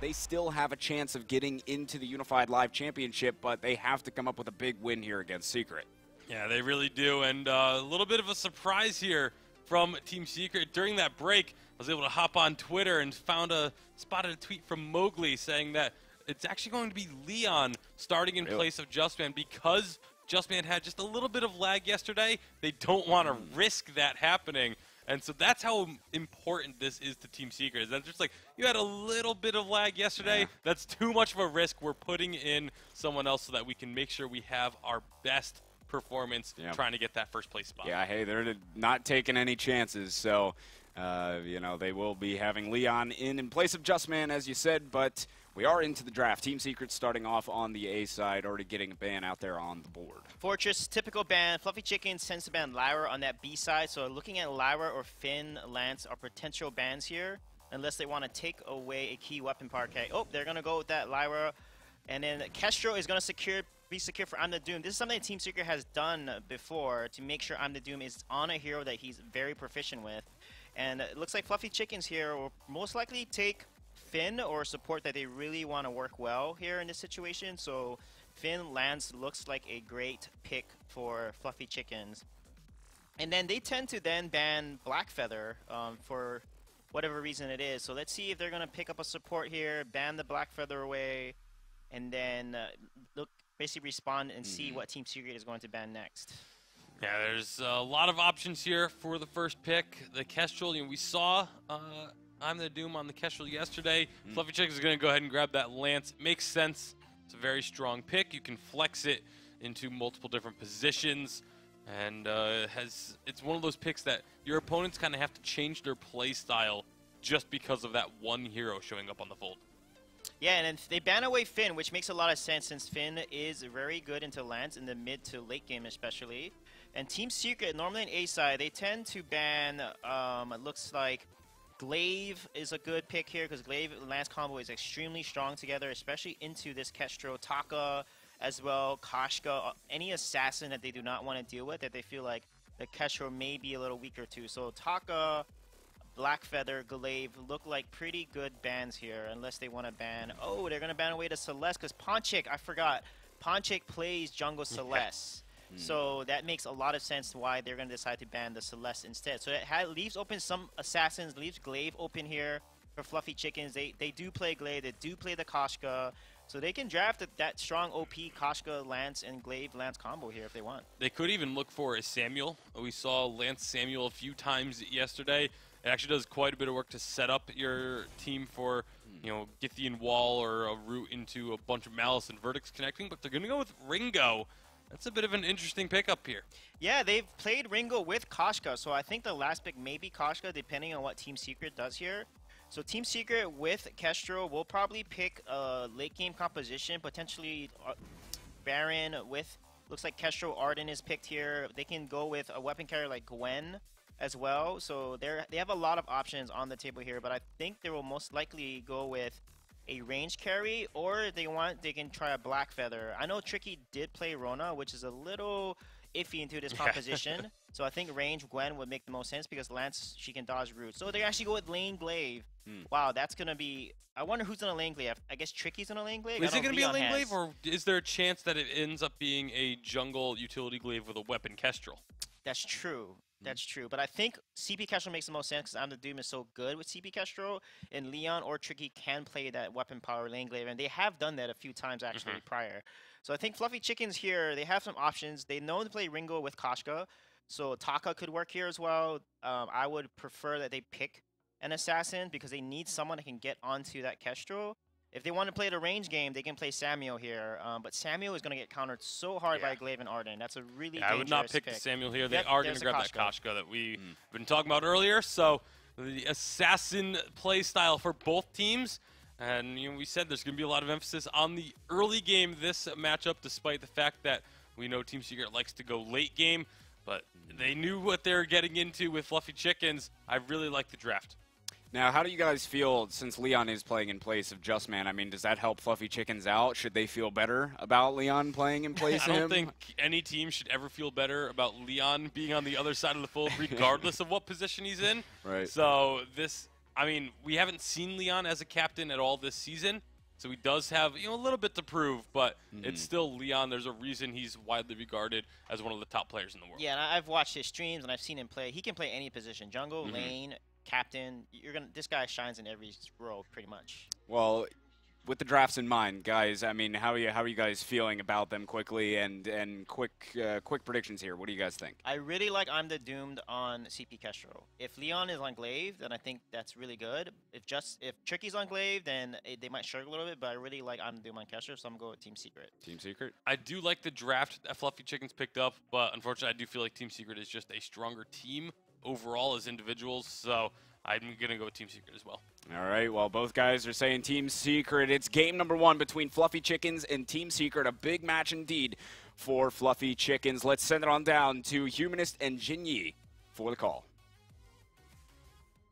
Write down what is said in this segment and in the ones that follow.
they still have a chance of getting into the Unified Live Championship, but they have to come up with a big win here against Secret. Yeah, they really do, and a little bit of a surprise here from Team Secret. During that break, I was able to hop on Twitter and spotted a tweet from Mowgli saying that it's actually going to be Leon starting in place of Justman because Justman had just a little bit of lag yesterday. They don't want to risk that happening. And so that's how important this is to Team Secret. Is that just like, you had a little bit of lag yesterday. Yeah. That's too much of a risk. We're putting in someone else so that we can make sure we have our best performance trying to get that first place spot. Yeah, hey, they're not taking any chances. So, you know, they will be having Leon in place of Justman, as you said, but we are into the draft. Team Secret starting off on the A side, already getting a ban out there on the board. Fortress, typical ban. Fluffy Chickens tends to ban Lyra on that B side, so looking at Lyra or Finn, Lance are potential bans here, unless they want to take away a key weapon parquet. Oh, they're going to go with that Lyra. And then Kestro is going to be secure for I'm the Doom. This is something Team Secret has done before to make sure I'm the Doom is on a hero that he's very proficient with. And it looks like Fluffy Chickens here will most likely take Finn or support that they really want to work well here in this situation. So Finn Lance looks like a great pick for Fluffy Chickens. And then they tend to then ban Blackfeather for whatever reason it is. So let's see if they're going to pick up a support here, ban the Blackfeather away, and then basically respond and see what Team Secret is going to ban next. Yeah, there's a lot of options here for the first pick. The Kestrel, we saw I'm the Doom on the Kestrel yesterday. Fluffy Chickens is going to go ahead and grab that Lance. It makes sense. It's a very strong pick. You can flex it into multiple different positions. And it's one of those picks that your opponents kind of have to change their play style just because of that one hero showing up on the fold. Yeah, and then they ban away Finn, which makes a lot of sense since Finn is very good into Lance in the mid to late game especially. And Team Secret, normally in A side, they tend to ban, it looks like, Glaive is a good pick here because Glaive and Lance combo is extremely strong together, especially into this Kestro, Taka as well, Kashka, any assassin that they do not want to deal with that they feel like the Kestro may be a little weaker to. So Taka, Blackfeather, Glaive look like pretty good bans here unless they want to ban. Oh, they're going to ban away to Celeste because Ponchik, I forgot. Ponchik plays jungle Celeste. So that makes a lot of sense why they're going to decide to ban the Celeste instead. So it leaves open some assassins, leaves Glaive open here for Fluffy Chickens. They do play Glaive, they do play the Kashka. So they can draft that strong OP Kashka, Lance, and Glaive Lance combo here if they want. They could even look for a Samuel. We saw Lance Samuel a few times yesterday. It actually does quite a bit of work to set up your team for, Githian Wall or a route into a bunch of Malice and Verdicts connecting, but they're going to go with Ringo. That's a bit of an interesting pickup here. Yeah, they've played Ringo with Kashka, so I think the last pick may be Kashka, depending on what Team Secret does here. So Team Secret with Kestro will probably pick a late game composition, potentially Baron with, looks like Kestro Arden is picked here. They can go with a weapon carrier like Gwen as well. So they have a lot of options on the table here, but I think they will most likely go with a range carry, or if they want, they can try a Blackfeather. I know Tricky did play Rona, which is a little iffy into this composition. So I think range Gwen would make the most sense because Lance, she can dodge roots. So they actually go with lane Glaive. Wow, that's going to be... I wonder who's going to lane Glaive. I guess Tricky's going to lane Glaive? Is it going to be a lane Glaive, or is there a chance that it ends up being a jungle utility Glaive with a weapon Kestrel? That's true. That's true. But I think CP Kestrel makes the most sense because I'm the Doom is so good with CP Kestrel, and Leon or Tricky can play that weapon power lane Glaive, and they have done that a few times actually prior. So I think Fluffy Chickens here, they have some options. They know to play Ringo with Kashka, so Taka could work here as well. I would prefer that they pick an assassin because they need someone that can get onto that Kestrel. If they want to play the range game, they can play Samuel here. But Samuel is going to get countered so hard by Glaive and Arden. That's a really dangerous I would not pick the Samuel here. They are going to grab that Kashka that we've been talking about earlier. So the assassin play style for both teams. And we said there's going to be a lot of emphasis on the early game this matchup, despite the fact that we know Team Secret likes to go late game. But they knew what they were getting into with Fluffy Chickens. I really like the draft. Now, how do you guys feel since Leon is playing in place of Justman? I mean, does that help Fluffy Chickens out? Should they feel better about Leon playing in place of him? I don't think any team should ever feel better about Leon being on the other side of the fold, regardless of what position he's in. Right. So this I mean, we haven't seen Leon as a captain at all this season, so he does have a little bit to prove, but it's still Leon. There's a reason he's widely regarded as one of the top players in the world. Yeah, and I've watched his streams and I've seen him play. He can play any position: jungle, lane, captain. This guy shines in every role pretty much. Well, with the drafts in mind, guys, I mean, how are you guys feeling about them quickly and quick predictions here? What do you guys think? I really like I'm the Doomed on CP Kestrel. If Leon is on Glaive, then I think that's really good. If Tricky's on Glaive, then they might struggle a little bit, but I really like I'm the Doomed on Kestrel, so I'm going with Team Secret. Team Secret? I do like the draft that Fluffy Chickens picked up, but unfortunately I do feel like Team Secret is just a stronger team overall as individuals, so I'm going to go with Team Secret as well. All right, well, both guys are saying Team Secret. It's game number 1 between Fluffy Chickens and Team Secret. A big match indeed for Fluffy Chickens. Let's send it on down to Humanist and Jinyi for the call.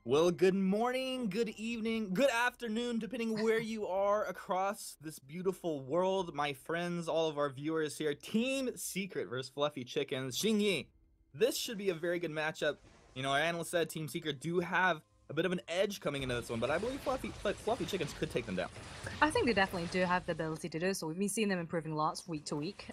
Well, good morning, good evening, good afternoon, depending where you are across this beautiful world. My friends, all of our viewers here, Team Secret versus Fluffy Chickens. Jinyi, this should be a very good matchup. Our analyst said Team Secret do have a bit of an edge coming into this one, but I believe Fluffy Chickens could take them down. I think they definitely do have the ability to do so. We've been seeing them improving lots week to week.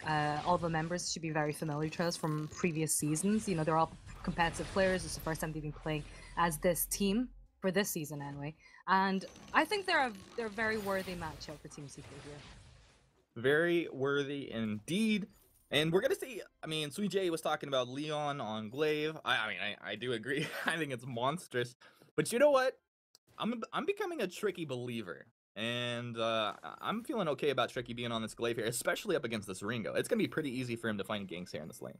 All the members should be very familiar to us from previous seasons. They're all competitive players. It's the first time they've been playing as this team for this season anyway. And I think they're a very worthy matchup for Team Secret here. Very worthy indeed. And we're going to see, Sweet J was talking about Leon on Glaive. I do agree. I think it's monstrous. But you know what? I'm becoming a Tricky believer. And I'm feeling okay about Tricky being on this Glaive here, especially up against this Ringo. It's going to be pretty easy for him to find ganks here in this lane.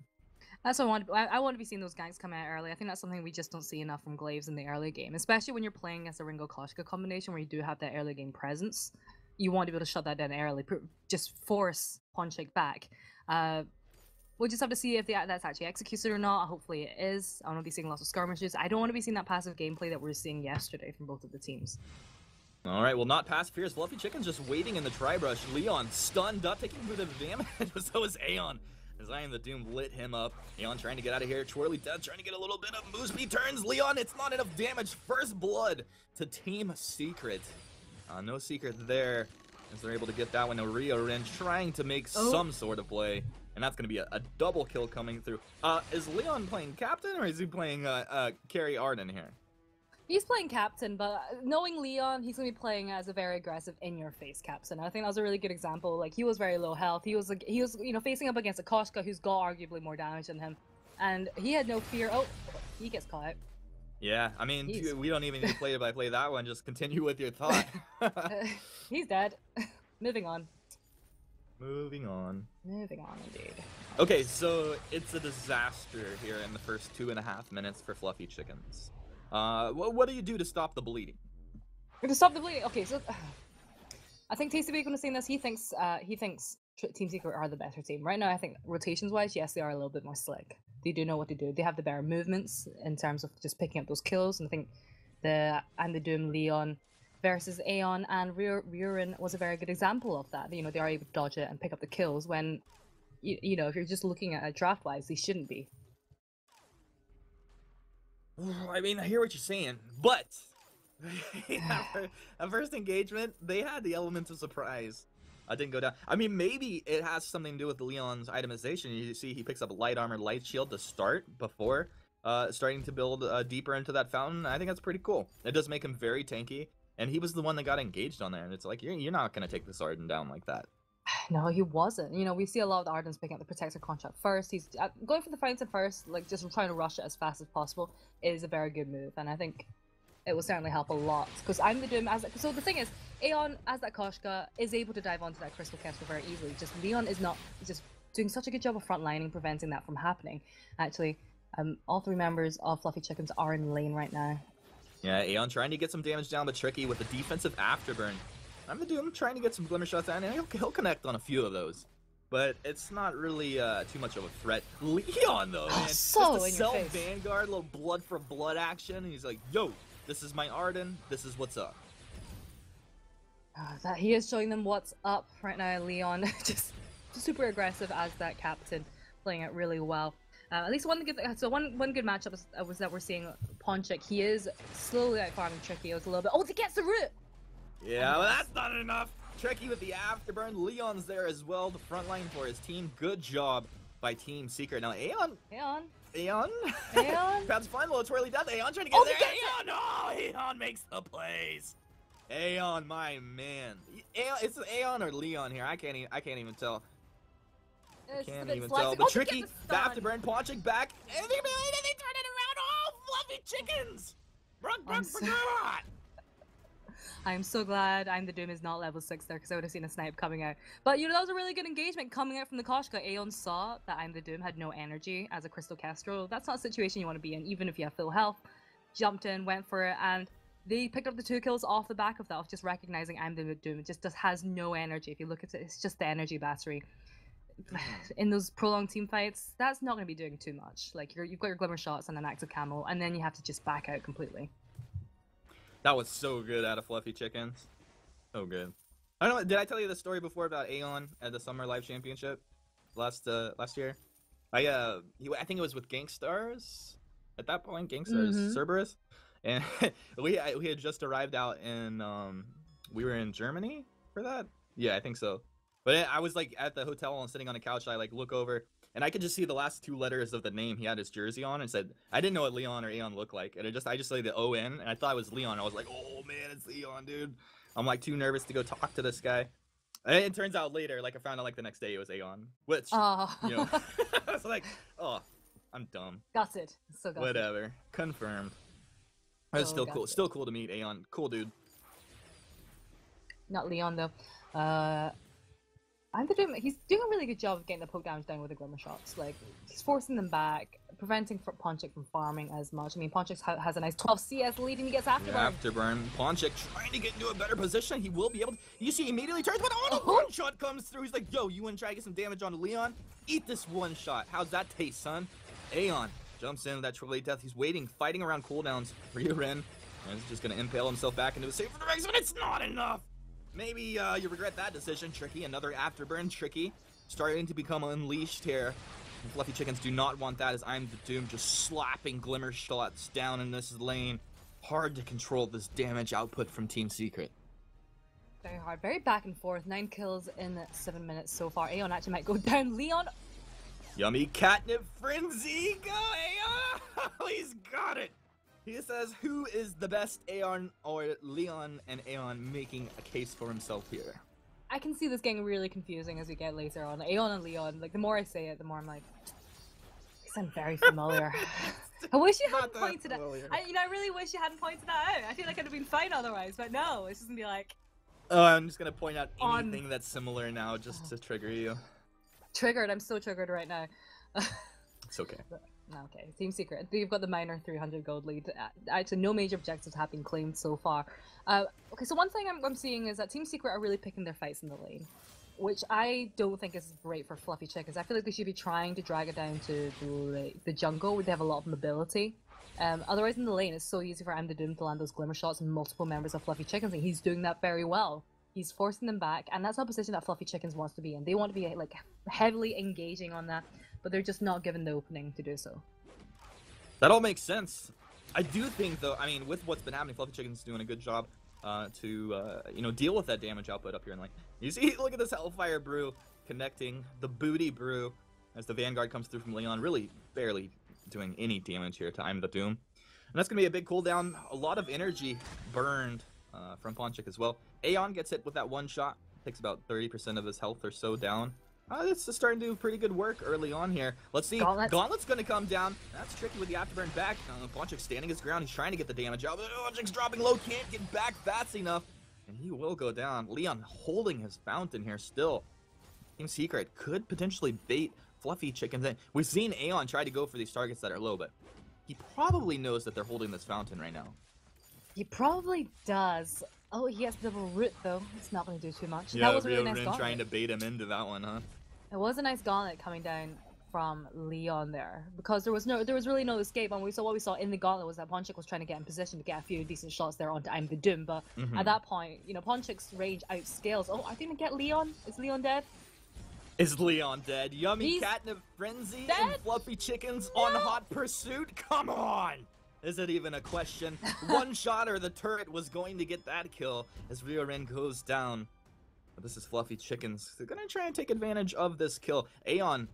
That's what I want to be seeing those ganks come out early. I think that's something we just don't see enough from Glaives in the early game, especially when you're playing against a Ringo Koshka combination where you do have that early game presence. You want to be able to shut that down early, just force Ponchik back. We'll just have to see if that's actually executed or not. Hopefully it is. I want to be seeing lots of skirmishes. I don't want to be seeing that passive gameplay that we were seeing yesterday from both of the teams. All right, well, not passive here. Fluffy Chicken's just waiting in the tri-brush. Leon stunned up, taking a bit of damage, but so is Aeon. As I Am the Doom lit him up. Aeon trying to get out of here. Twirly Death trying to get a little bit of move speed turns. Leon, it's not enough damage. First blood to Team Secret. No secret there. As they're able to get that one. Rio Ren trying to make some sort of play. And that's going to be a double kill coming through. Is Leon playing captain or is he playing carry Arden here? He's playing captain, but knowing Leon, he's going to be playing as a very aggressive in-your-face captain. I think that was a really good example. Like, he was very low health. He was facing up against a Koshka who's got arguably more damage than him. And he had no fear. Oh, he gets caught out. Yeah, we don't even need to play-by-play that one. Just continue with your thought. He's dead. Moving on. Moving on, indeed. Okay, so it's a disaster here in the first 2.5 minutes for Fluffy Chickens. What do you do to stop the bleeding? To stop the bleeding? Okay, so I think Tasty Bacon was saying this. He thinks Team Secret are the better team. Right now, I think rotations-wise, yes, they are a little bit more slick. They do know what to do. They have the better movements in terms of just picking up those kills. And I think the Doom Leon versus Aeon and Rurin was a very good example of that. They are able to dodge it and pick up the kills when, if you're just looking at it draft-wise, they shouldn't be. I hear what you're saying, but at first engagement, they had the element of surprise. I didn't go down. Maybe it has something to do with Leon's itemization. You see he picks up a light armor, light shield to start before starting to build deeper into that fountain. I think that's pretty cool. It does make him very tanky, and he was the one that got engaged on there, and it's like, you're not going to take this Arden down like that. No, he wasn't. We see a lot of the Ardens picking up the Protector contract first. He's going for the fountain first, just trying to rush it as fast as possible is a very good move, and I think it will certainly help a lot. Because I'm the Doom so the thing is, Aeon as that Koshka is able to dive onto that Crystal Kestrel very easily. Just Leon is not just doing such a good job of frontlining, preventing that from happening. Actually, all 3 members of Fluffy Chickens are in lane right now. Yeah, Aeon trying to get some damage down, but Tricky with the defensive afterburn. I'm the Doom trying to get some glimmer shots down, and he'll connect on a few of those. But it's not really too much of a threat. Leon, though, man. So just a in your face. Vanguard, little blood for blood action, and he's like, yo, this is my Arden, this is what's up. That he is showing them what's up right now, Leon. Just super aggressive as that captain, playing it really well. At least one good matchup was that we're seeing Ponchik, he is slowly out farming Tricky. It was a little bit. Oh, he gets the root! Yeah, well, that's not enough. Tricky with the afterburn. Leon's there as well, the front line for his team. Good job by Team Secret. Now, Aeon. Aeon? Perhaps final, it's really done. Aeon trying to get Oh, there. he gets Aeon! Oh, Aeon makes the plays. Aeon, my man. Aeon, it's Aeon or Leon here. I can't even tell. Can't even tell. But Tricky, the afterburn, Ponchik back, and they turn it around. Oh, fluffy chickens! I'm so glad I'm the Doom is not level 6 there, because I would have seen a snipe coming out. But, you know, that was a really good engagement coming out from the Koshka. Aeon saw that I'm the Doom had no energy as a Crystal Kestrel. That's not a situation you want to be in, even if you have full health. Jumped in, went for it, and they picked up the 2 kills off the back of that, of just recognizing I'm the Doom. It just has no energy. If you look at it, it's just the energy battery. In those prolonged team fights, that's not going to be doing too much. Like, you've got your glimmer shots and an active camo, and then you have to just back out completely. That was so good out of Fluffy Chickens. So good. I don't know, did I tell you the story before about Aeon at the Summer Live Championship last year? I think it was with Gangstars at that point, Gangstars Cerberus. And we had just arrived out in we were in Germany for that? Yeah, I think so. But I was like at the hotel and sitting on a couch. I like look over and I could just see the last 2 letters of the name he had his jersey on, and said, I didn't know what Leon or Aeon looked like, and I just saw the O-N, and I thought it was Leon. I was like, oh man, it's Leon, dude. I'm like too nervous to go talk to this guy. And it turns out later, like I found out like the next day it was Aeon, which you know, I was like, oh, I'm dumb. Gutted. So gutted. Whatever. Confirmed. But it's still cool. Still cool to meet Aeon. Cool dude. Not Leon though. I'm the Doom. He's doing a really good job of getting the poke damage down with the glimmer shots. Like, he's forcing them back, preventing Ponchik from farming as much. I mean, Ponchik has a nice 12 CS lead and he gets afterburn. Yeah, afterburn. Ponchik trying to get into a better position. He will be able to. You see, he immediately turns, but oh, the one shot comes through. He's like, yo, you want to try to get some damage on Leon? Eat this one shot. How's that taste, son? Aeon jumps in with that triple A death. He's waiting, fighting around cooldowns. Ren, and he's just going to impale himself back into a save for the Rex, but it's not enough. Maybe you regret that decision, Tricky. Another afterburn, Tricky. Starting to become unleashed here. And Fluffy Chickens do not want that, as I'm the Doom just slapping glimmer shots down in this lane. Hard to control this damage output from Team Secret. Very hard. Very back and forth. 9 kills in 7 minutes so far. Aeon actually might go down. Leon. Yummy catnip frenzy. Go, Aeon. He's got it. He says, who is the best, Aeon or Leon? And Aeon making a case for himself here. I can see this getting really confusing as we get later on. Aeon and Leon, like, the more I say it, the more I'm like, these sound very familiar. I wish you hadn't pointed it. I really wish you hadn't pointed that out. I feel like I'd have been fine otherwise, but no, it's just gonna be like... Oh, I'm just gonna point out anything that's similar now just to trigger you. Triggered, I'm so triggered right now. It's okay. Okay, Team Secret. You've got the minor 300 gold lead. Actually, no major objectives have been claimed so far. Okay, so one thing I'm seeing is that Team Secret are really picking their fights in the lane, which I don't think is great for Fluffy Chickens. I feel like they should be trying to drag it down to the jungle, where they have a lot of mobility. Otherwise, in the lane, it's so easy for I'm the Doom to land those glimmer shots and multiple members of Fluffy Chickens, and he's doing that very well. He's forcing them back, and that's not a position that Fluffy Chickens wants to be in. They want to be like heavily engaging on that, but they're just not given the opening to do so. That all makes sense. I do think, though, I mean, with what's been happening, Fluffy Chicken's doing a good job to, you know, deal with that damage output up here in lane. You see, look at this Hellfire Brew connecting the Booty Brew as the Vanguard comes through from Leon, really barely doing any damage here to I'm the Doom. And that's going to be a big cooldown. A lot of energy burned from Ponchik as well. Aeon gets hit with that one shot. Takes about 30% of his health or so down. It's just starting to do pretty good work early on here. Let's see. Gauntlet's going to come down. That's Tricky with the afterburn back. Ponchik standing his ground. He's trying to get the damage out. Ponchik's dropping low. Can't get back fast enough. And he will go down. Leon holding his fountain here still. Team Secret could potentially bait Fluffy Chickens in. We've seen Aeon try to go for these targets that are low, but he probably knows that they're holding this fountain right now. He probably does. Oh, he has double root though. It's not going to do too much. Yeah, that was a really nice gauntlet. trying to bait him into that one, huh? It was a nice gauntlet coming down from Leon there, because there was really no escape. And what we saw in the gauntlet was that Ponchik was trying to get in position to get a few decent shots there onto I'm the Doom, but at that point, you know, Ponchik's range outscales. Oh, I didn't get Leon. Is Leon dead? Is Leon dead? Yummy Catnip Frenzy and Fluffy Chickens on Hot Pursuit? Come on! Is it even a question? One shot or the turret was going to get that kill as Riorin goes down. But this is Fluffy Chickens. They're going to try and take advantage of this kill. Aeon,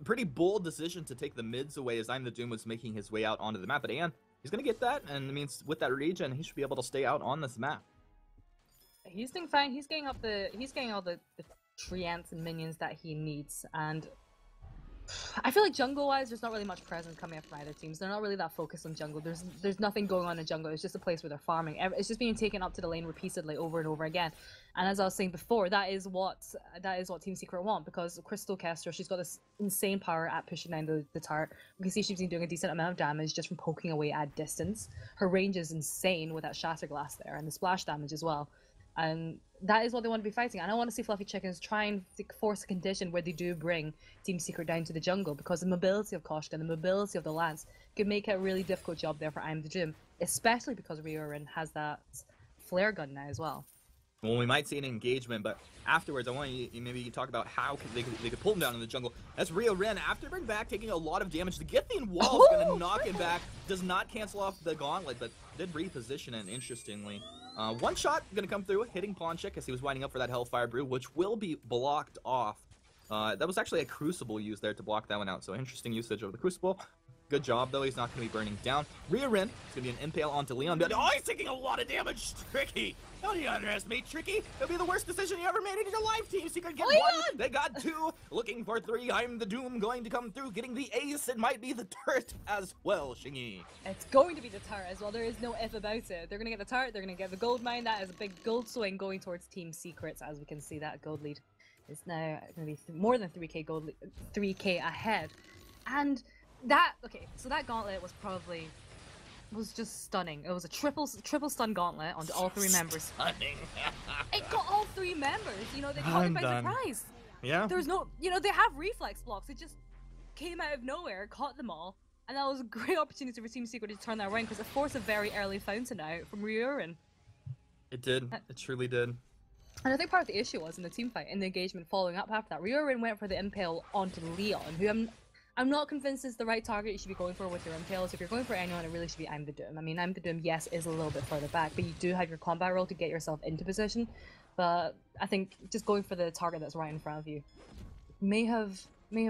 pretty bold decision to take the mids away as I'm the Doom was making his way out onto the map. But Aeon, he's going to get that, and it means with that regen, he should be able to stay out on this map. He's doing fine. He's getting all the treants and minions that he needs, and I feel like jungle-wise, there's not really much presence coming up from either teams. They're not really that focused on jungle. There's nothing going on in jungle. It's just a place where they're farming. It's just being taken up to the lane repeatedly over and over again. And as I was saying before, that is what Team Secret want, because Crystal Kestrel, she's got this insane power at pushing down the turret. We can see she's been doing a decent amount of damage just from poking away at distance. Her range is insane with that shatter glass there and the splash damage as well. And that is what they want to be fighting. And I want to see Fluffy Chickens try and force a condition where they do bring Team Secret down to the jungle, because the mobility of Koshka and the mobility of the Lance could make it a really difficult job there for I'm the Doom, especially because Riorin has that flare gun now as well. Well, we might see an engagement, but afterwards, I want you maybe talk about how they could pull him down in the jungle. That's Riorin, after bring back, taking a lot of damage. The Githyan wall is going to knock him back. Does not cancel off the gauntlet, but did reposition it, interestingly. One shot going to come through, hitting Ponchik as he was winding up for that Hellfire Brew, which will be blocked off. That was actually a Crucible used there to block that one out, so interesting usage of the Crucible. Good job, though. He's not going to be burning down. Riorin is going to be an impale onto Leon. But, oh, he's taking a lot of damage. Tricky. Don't you underestimate Tricky? It'll be the worst decision you ever made in your life. Team Secret get one. They got two. Looking for three. I'm the Doom going to come through. Getting the ace. It might be the turret as well, Shingy. It's going to be the turret as well. There is no if about it. They're going to get the turret. They're going to get the gold mine. That is a big gold swing going towards Team Secrets, as we can see that gold lead is now going to be more than 3k gold, 3k ahead. And that, okay, so that gauntlet was just stunning. It was a triple stun gauntlet onto all three members. Stunning. It got all three members. You know, they caught it by surprise. Yeah. There's no, you know, they have reflex blocks. It just came out of nowhere, caught them all, and that was a great opportunity for Team Secret to turn that around, because it forced a very early fountain out from Riorin. It did. It truly did. And I think part of the issue was in the team fight, in the engagement following up after that, Riorin went for the impale onto Leon, who I'm not convinced is the right target you should be going for with your impales. If you're going for anyone, it really should be I'm the Doom. I mean, I'm the Doom, yes, is a little bit further back, but you do have your combat roll to get yourself into position. But I think just going for the target that's right in front of you may have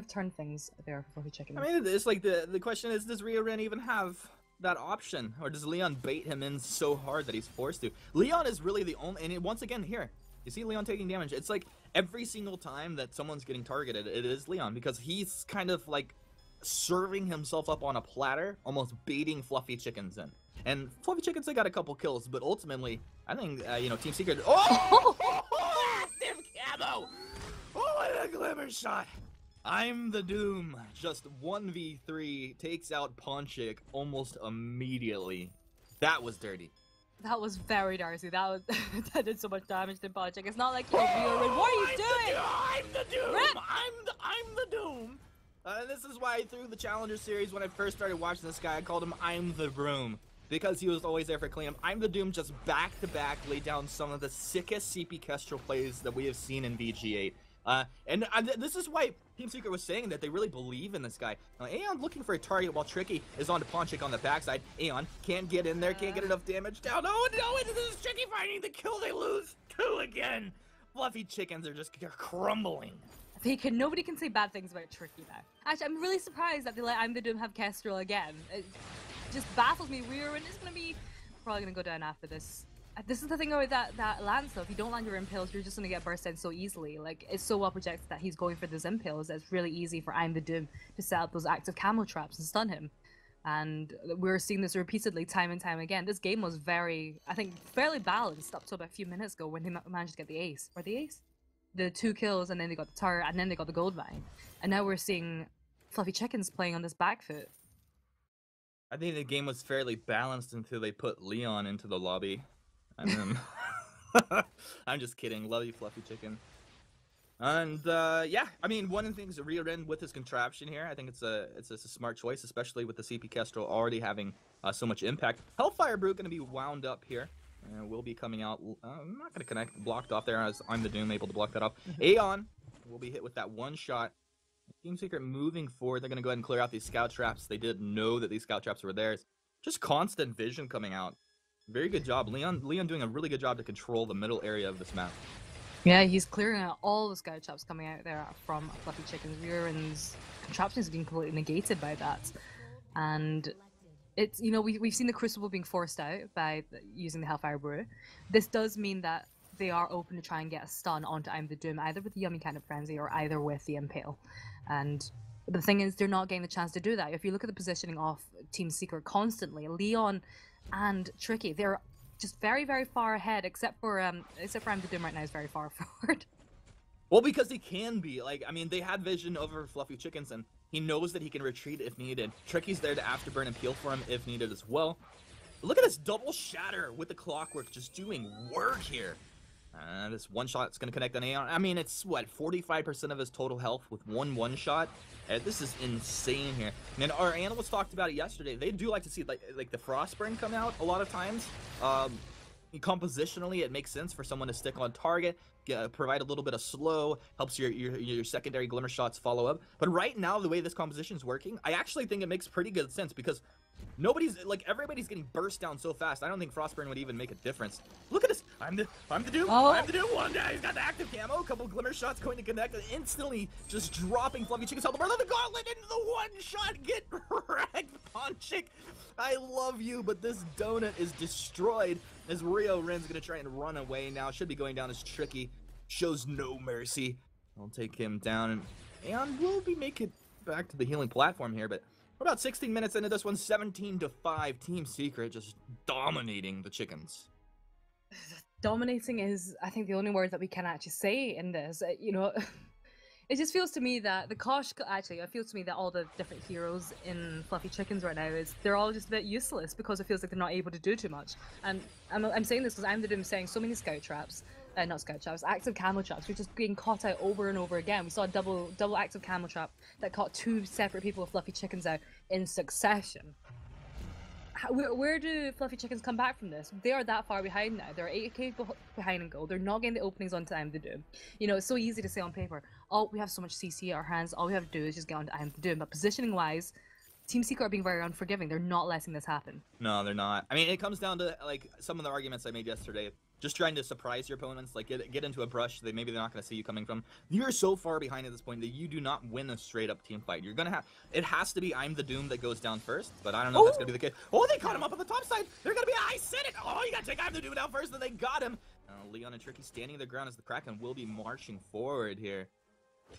turned things there for Fluffy Chicken. I mean, it's like the question is, does Riorin even have that option, or does Leon bait him in so hard that he's forced to? Leon is really the only, and once again here, you see Leon taking damage. It's like every single time that someone's getting targeted, it is Leon, because he's kind of like serving himself up on a platter, almost baiting Fluffy Chickens in. And Fluffy Chickens, they got a couple kills, but ultimately, I think, you know, Team Secret... Oh! Active camo! Oh, what a glimmer shot! I'm the Doom. Just 1v3 takes out Ponchik almost immediately. That was dirty. That was very dirty. That that did so much damage to Ponchik. It's not like, you know, Riorin, what are you doing? I'm the Doom! Rip! I'm the Doom! This is why through the Challenger series, when I first started watching this guy, I called him I'm the Broom, because he was always there for Clean. I'm the Doom just back-to-back laid down some of the sickest CP Kestrel plays that we have seen in VG8. And this is why Team Secret was saying that they really believe in this guy. Aeon looking for a target while Tricky is on to Ponchik on the backside. Aeon can't get in there, can't get enough damage down. No, this is Tricky finding the kill. They lose 2 again. Fluffy Chickens are just crumbling. Nobody can say bad things about Tricky now. Actually, I'm really surprised that they let I'm the Doom have Kestrel again. It just baffles me. Riorin is probably gonna go down after this. This is the thing about that Lance though. If you don't land your impales, you're just gonna get burst in so easily. Like, it's so well projected that he's going for those impales that it's really easy for I'm the Doom to set up those active camo traps and stun him. And we're seeing this repeatedly time and time again. This game was fairly balanced up to about a few minutes ago when they managed to get the ace. Or the ace? The 2 kills, and then they got the turret, and then they got the gold mine. And now we're seeing Fluffy Chickens playing on this back foot. I think the game was fairly balanced until they put Leon into the lobby. And then... I'm just kidding. Love you, Fluffy Chicken. And, yeah, I mean, one of the things that Riorin with his contraption here, I think it's a smart choice, especially with the CP Kestrel already having so much impact. Hellfire Brew going to be wound up here. Will be coming out. I'm not going to connect. Blocked off there as I'm the Doom, able to block that off. Aeon will be hit with that one shot. Team Secret moving forward. They're going to go ahead and clear out these scout traps. They did know that these scout traps were theirs. just constant vision coming out. Very good job. Leon doing a really good job to control the middle area of this map. Yeah, he's clearing out all the scout traps coming out there from Fluffy Chicken's rear, and contraptions being completely negated by that. And it's, you know, we've seen the Crucible being forced out by using the Hellfire Brew. This does mean that they are open to try and get a stun onto I'm the Doom, either with the Yummy Kind of Frenzy or either with the Impale. And the thing is, they're not getting the chance to do that. If you look at the positioning of Team Secret constantly, Leon and Tricky, they're just very, very far ahead, except for I'm the Doom right now is very far forward. Well, because he can be. Like, I mean, they had vision over Fluffy Chickens, and he knows that he can retreat if needed. Tricky's there to afterburn and peel for him if needed as well. Look at this double shatter with the Clockwork just doing work here. This one shot's going to connect on Aeon. I mean, it's, what, 45% of his total health with one shot? This is insane here. And our analysts talked about it yesterday. They do like to see like the Frostburn come out a lot of times. Compositionally, it makes sense for someone to stick on target, provide a little bit of slow, helps your secondary glimmer shots follow up. But right now, the way this composition is working, I actually think it makes pretty good sense because everybody's getting burst down so fast. I don't think Frostburn would even make a difference. Look at this. I'm the Doom. Oh. I'm the Doom. One guy, he's got the active camo. A couple glimmer shots going to connect, and instantly just dropping Fluffy Chicken's health. The gauntlet into the one shot. Get wrecked, Ponchik. I love you, but this donut is destroyed as Rio Ren's going to try and run away now. Should be going down as Tricky. Shows no mercy. I'll take him down, and we'll be making it back to the healing platform here, but we're about 16 minutes into this one, 17-5. Team Secret just dominating the Chickens. Dominating is, I think, the only word that we can actually say in this. You know, it just feels to me that the Koshka, actually, it feels to me that all the different heroes in Fluffy Chickens right now, they're all just a bit useless because it feels like they're not able to do too much. And I'm saying this because I'm the Doom saying so many scout traps. Not scout traps, active camo traps. We're just being caught out over and over again. We saw a double active camo trap that caught two separate people with Fluffy Chickens out in succession. Where do Fluffy Chickens come back from this? They are that far behind now. They're 8k behind in gold. They're not getting the openings on time to do. You know, it's so easy to say on paper, oh, we have so much CC at our hands, all we have to do is just get on to I'm the Doom. But positioning wise, Team Secret are being very unforgiving. They're not letting this happen. No, they're not. I mean, it comes down to like some of the arguments I made yesterday. Just trying to surprise your opponents, like get into a brush maybe they're not going to see you coming from. You're so far behind at this point that you do not win a straight up team fight. You're gonna have, it has to be I'm the Doom that goes down first, but I don't know if that's gonna be the case. Oh, they caught him up on the top side. They're gonna be, I said it. Oh, you gotta take I'm the Doom down first, and they got him. Leon and Tricky standing their ground as the Kraken will be marching forward here.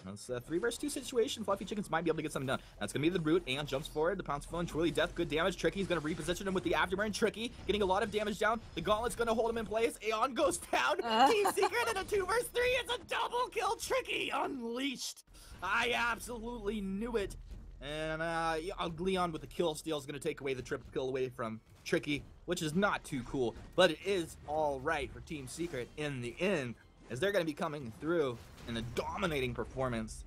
It's a 3 vs 2 situation. Fluffy Chickens might be able to get something done. That's going to be the Brute. Aeon jumps forward. The Pounce Phone. Twirly Death. Good damage. Tricky's going to reposition him with the Afterburn. Tricky getting a lot of damage down. The Gauntlet's going to hold him in place. Aeon goes down. Team Secret in a 2 vs 3. It's a double kill. Tricky unleashed. I absolutely knew it. And Leon with the kill steal is going to take away the triple kill away from Tricky, which is not too cool. But it is all right for Team Secret in the end, as they're going to be coming through in a dominating performance.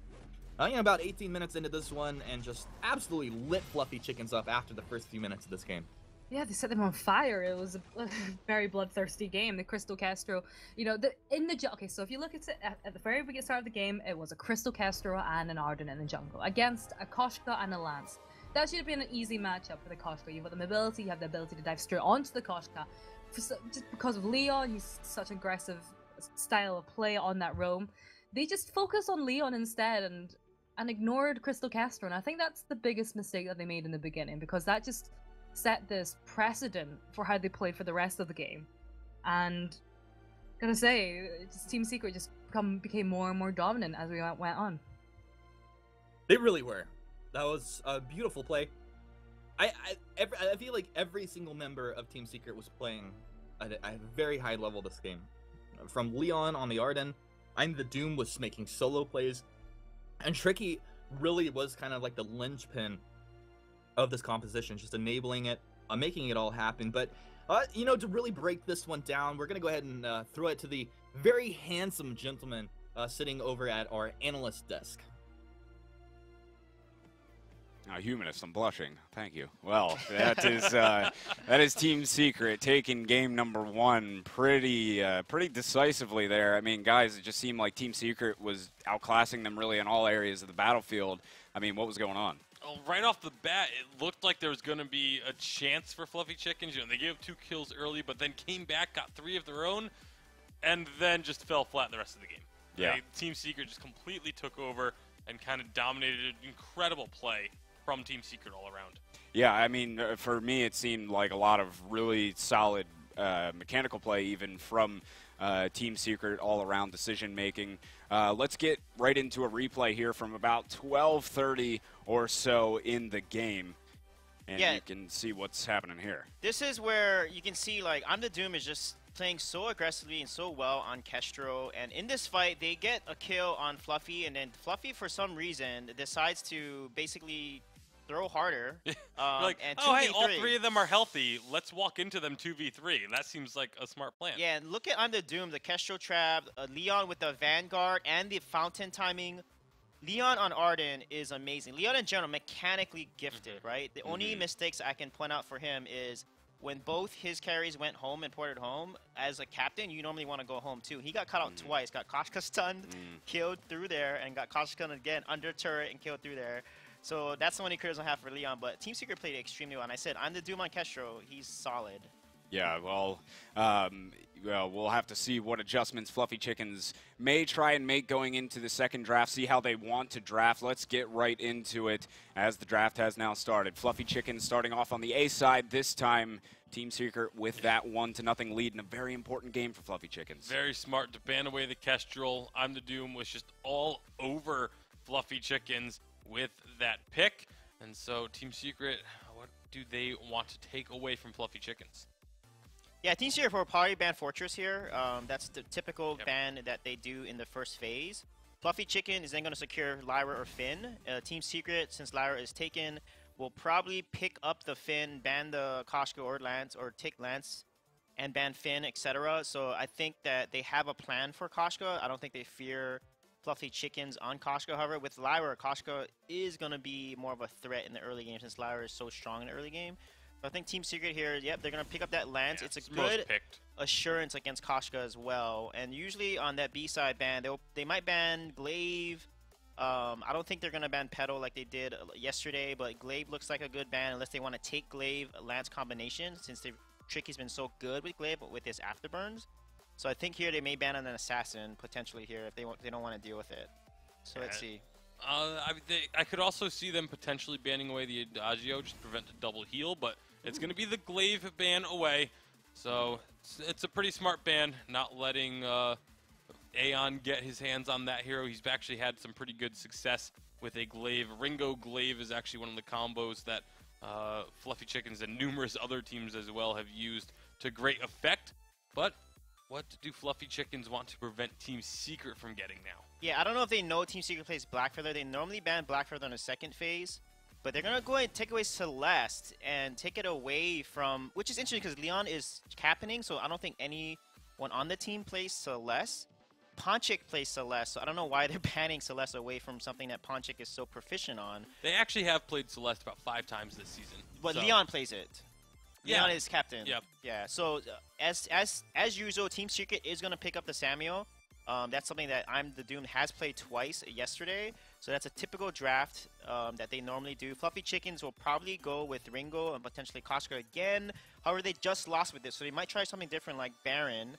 About 18 minutes into this one, and just absolutely lit Fluffy Chickens up after the first few minutes of this game. Yeah, they set them on fire. It was a very bloodthirsty game. The Crystal Castro, you know, okay, so if you look at it at the very beginning start of the game, it was a Crystal Castro and an Arden in the jungle against a Koshka and a Lance. That should have been an easy matchup for the Koshka. You've got the mobility, you have the ability to dive straight onto the Koshka. Just because of Leon, he's such aggressive style of play on that roam. They just focused on Leon instead and ignored Crystal Castro, and I think that's the biggest mistake that they made in the beginning, because that just set this precedent for how they play for the rest of the game. And gotta say, Team Secret just became more and more dominant as we went on. They really were. That was a beautiful play. I feel like every single member of Team Secret was playing at a very high level this game. From Leon on the Arden, I'm the Doom was making solo plays, and Tricky really was kind of like the linchpin of this composition, just enabling it, making it all happen. But to really break this one down, we're gonna go ahead and throw it to the very handsome gentleman sitting over at our analyst desk. Humanist, I'm blushing. Thank you. Well, that is Team Secret taking game number 1 pretty decisively there. I mean, guys, it just seemed like Team Secret was outclassing them really in all areas of the battlefield. I mean, what was going on? right off the bat, it looked like there was going to be a chance for Fluffy Chickens. You know, they gave up 2 kills early, but then came back, got 3 of their own, and then just fell flat the rest of the game. Yeah. Team Secret just completely took over and kind of dominated. Incredible play from Team Secret all around. Yeah, I mean, for me, it seemed like a lot of really solid mechanical play, even from Team Secret, all-around decision-making. Let's get right into a replay here from about 12:30 or so in the game, and you can see what's happening here. This is where you can see, like, I'm the Doom is just playing so aggressively and so well on Kestrel, and in this fight, they get a kill on Fluffy, and then Fluffy, for some reason, decides to basically throw harder. Like, and oh, hey, 2v3. all 3 of them are healthy. Let's walk into them 2v3. That seems like a smart plan. Yeah, and look at I'm the Doom, the Kestrel trap, Leon with the Vanguard, and the fountain timing. Leon on Arden is amazing. Leon in general, mechanically gifted, right? The only mistakes I can point out for him is when both his carries went home and ported home, as a captain, you normally want to go home too. He got caught out twice, got Koshka stunned, killed through there, and got Koshka stunned again under turret and killed through there. So that's the only criticism I have for Leon, but Team Secret played extremely well. And I said, I'm the Doom on Kestrel. He's solid. Yeah, well, we'll have to see what adjustments Fluffy Chickens may try and make going into the second draft, see how they want to draft. Let's get right into it as the draft has now started. Fluffy Chickens starting off on the A side this time. Team Secret with that 1-0 lead in a very important game for Fluffy Chickens. Very smart to ban away the Kestrel. I'm the Doom was just all over Fluffy Chickens with that pick. And so Team Secret, what do they want to take away from Fluffy Chickens? Yeah, Team Secret will probably ban Fortress here. That's the typical ban that they do in the first phase. Fluffy Chicken is then going to secure Lyra or Finn. Team Secret, since Lyra is taken, will probably pick up the Finn, ban the Koshka or Lance, or take Lance and ban Finn, etc. So I think that they have a plan for Koshka. I don't think they fear Fluffy Chickens on Koshka. However, with Lyra, Koshka is going to be more of a threat in the early game since Lyra is so strong in the early game. So I think Team Secret here, yep, they're going to pick up that Lance. Yeah, it's a good assurance against Koshka as well. And usually on that B-side ban, they might ban Glaive. I don't think they're going to ban Petal like they did yesterday, but Glaive looks like a good ban unless they want to take Glaive Lance combination since Tricky's been so good with Glaive with his afterburns. So I think here they may ban an Assassin potentially here if they don't want to deal with it. So let's see. I could also see them potentially banning away the Adagio just to prevent a double heal, but it's going to be the Glaive ban away. So it's a pretty smart ban, not letting Aeon get his hands on that hero. He's actually had some pretty good success with a Glaive. Ringo Glaive is actually one of the combos that Fluffy Chickens and numerous other teams as well have used to great effect. But what do Fluffy Chickens want to prevent Team Secret from getting now? Yeah, I don't know if they know Team Secret plays Blackfeather. They normally ban Blackfeather in the second phase. But they're going to go ahead and take away Celeste and take it away from... Which is interesting because Leon is captaining, so I don't think anyone on the team plays Celeste. Ponchik plays Celeste, so I don't know why they're banning Celeste away from something that Ponchik is so proficient on. They actually have played Celeste about 5 times this season. But so. Leon plays it. Yeah. Leon is captain. Yep. Yeah, so as usual, Team Secret is going to pick up the Samuel. That's something that I'm the Doom has played twice yesterday. So that's a typical draft that they normally do. Fluffy Chickens will probably go with Ringo and potentially Koshka again. However, they just lost with this, so they might try something different like Baron.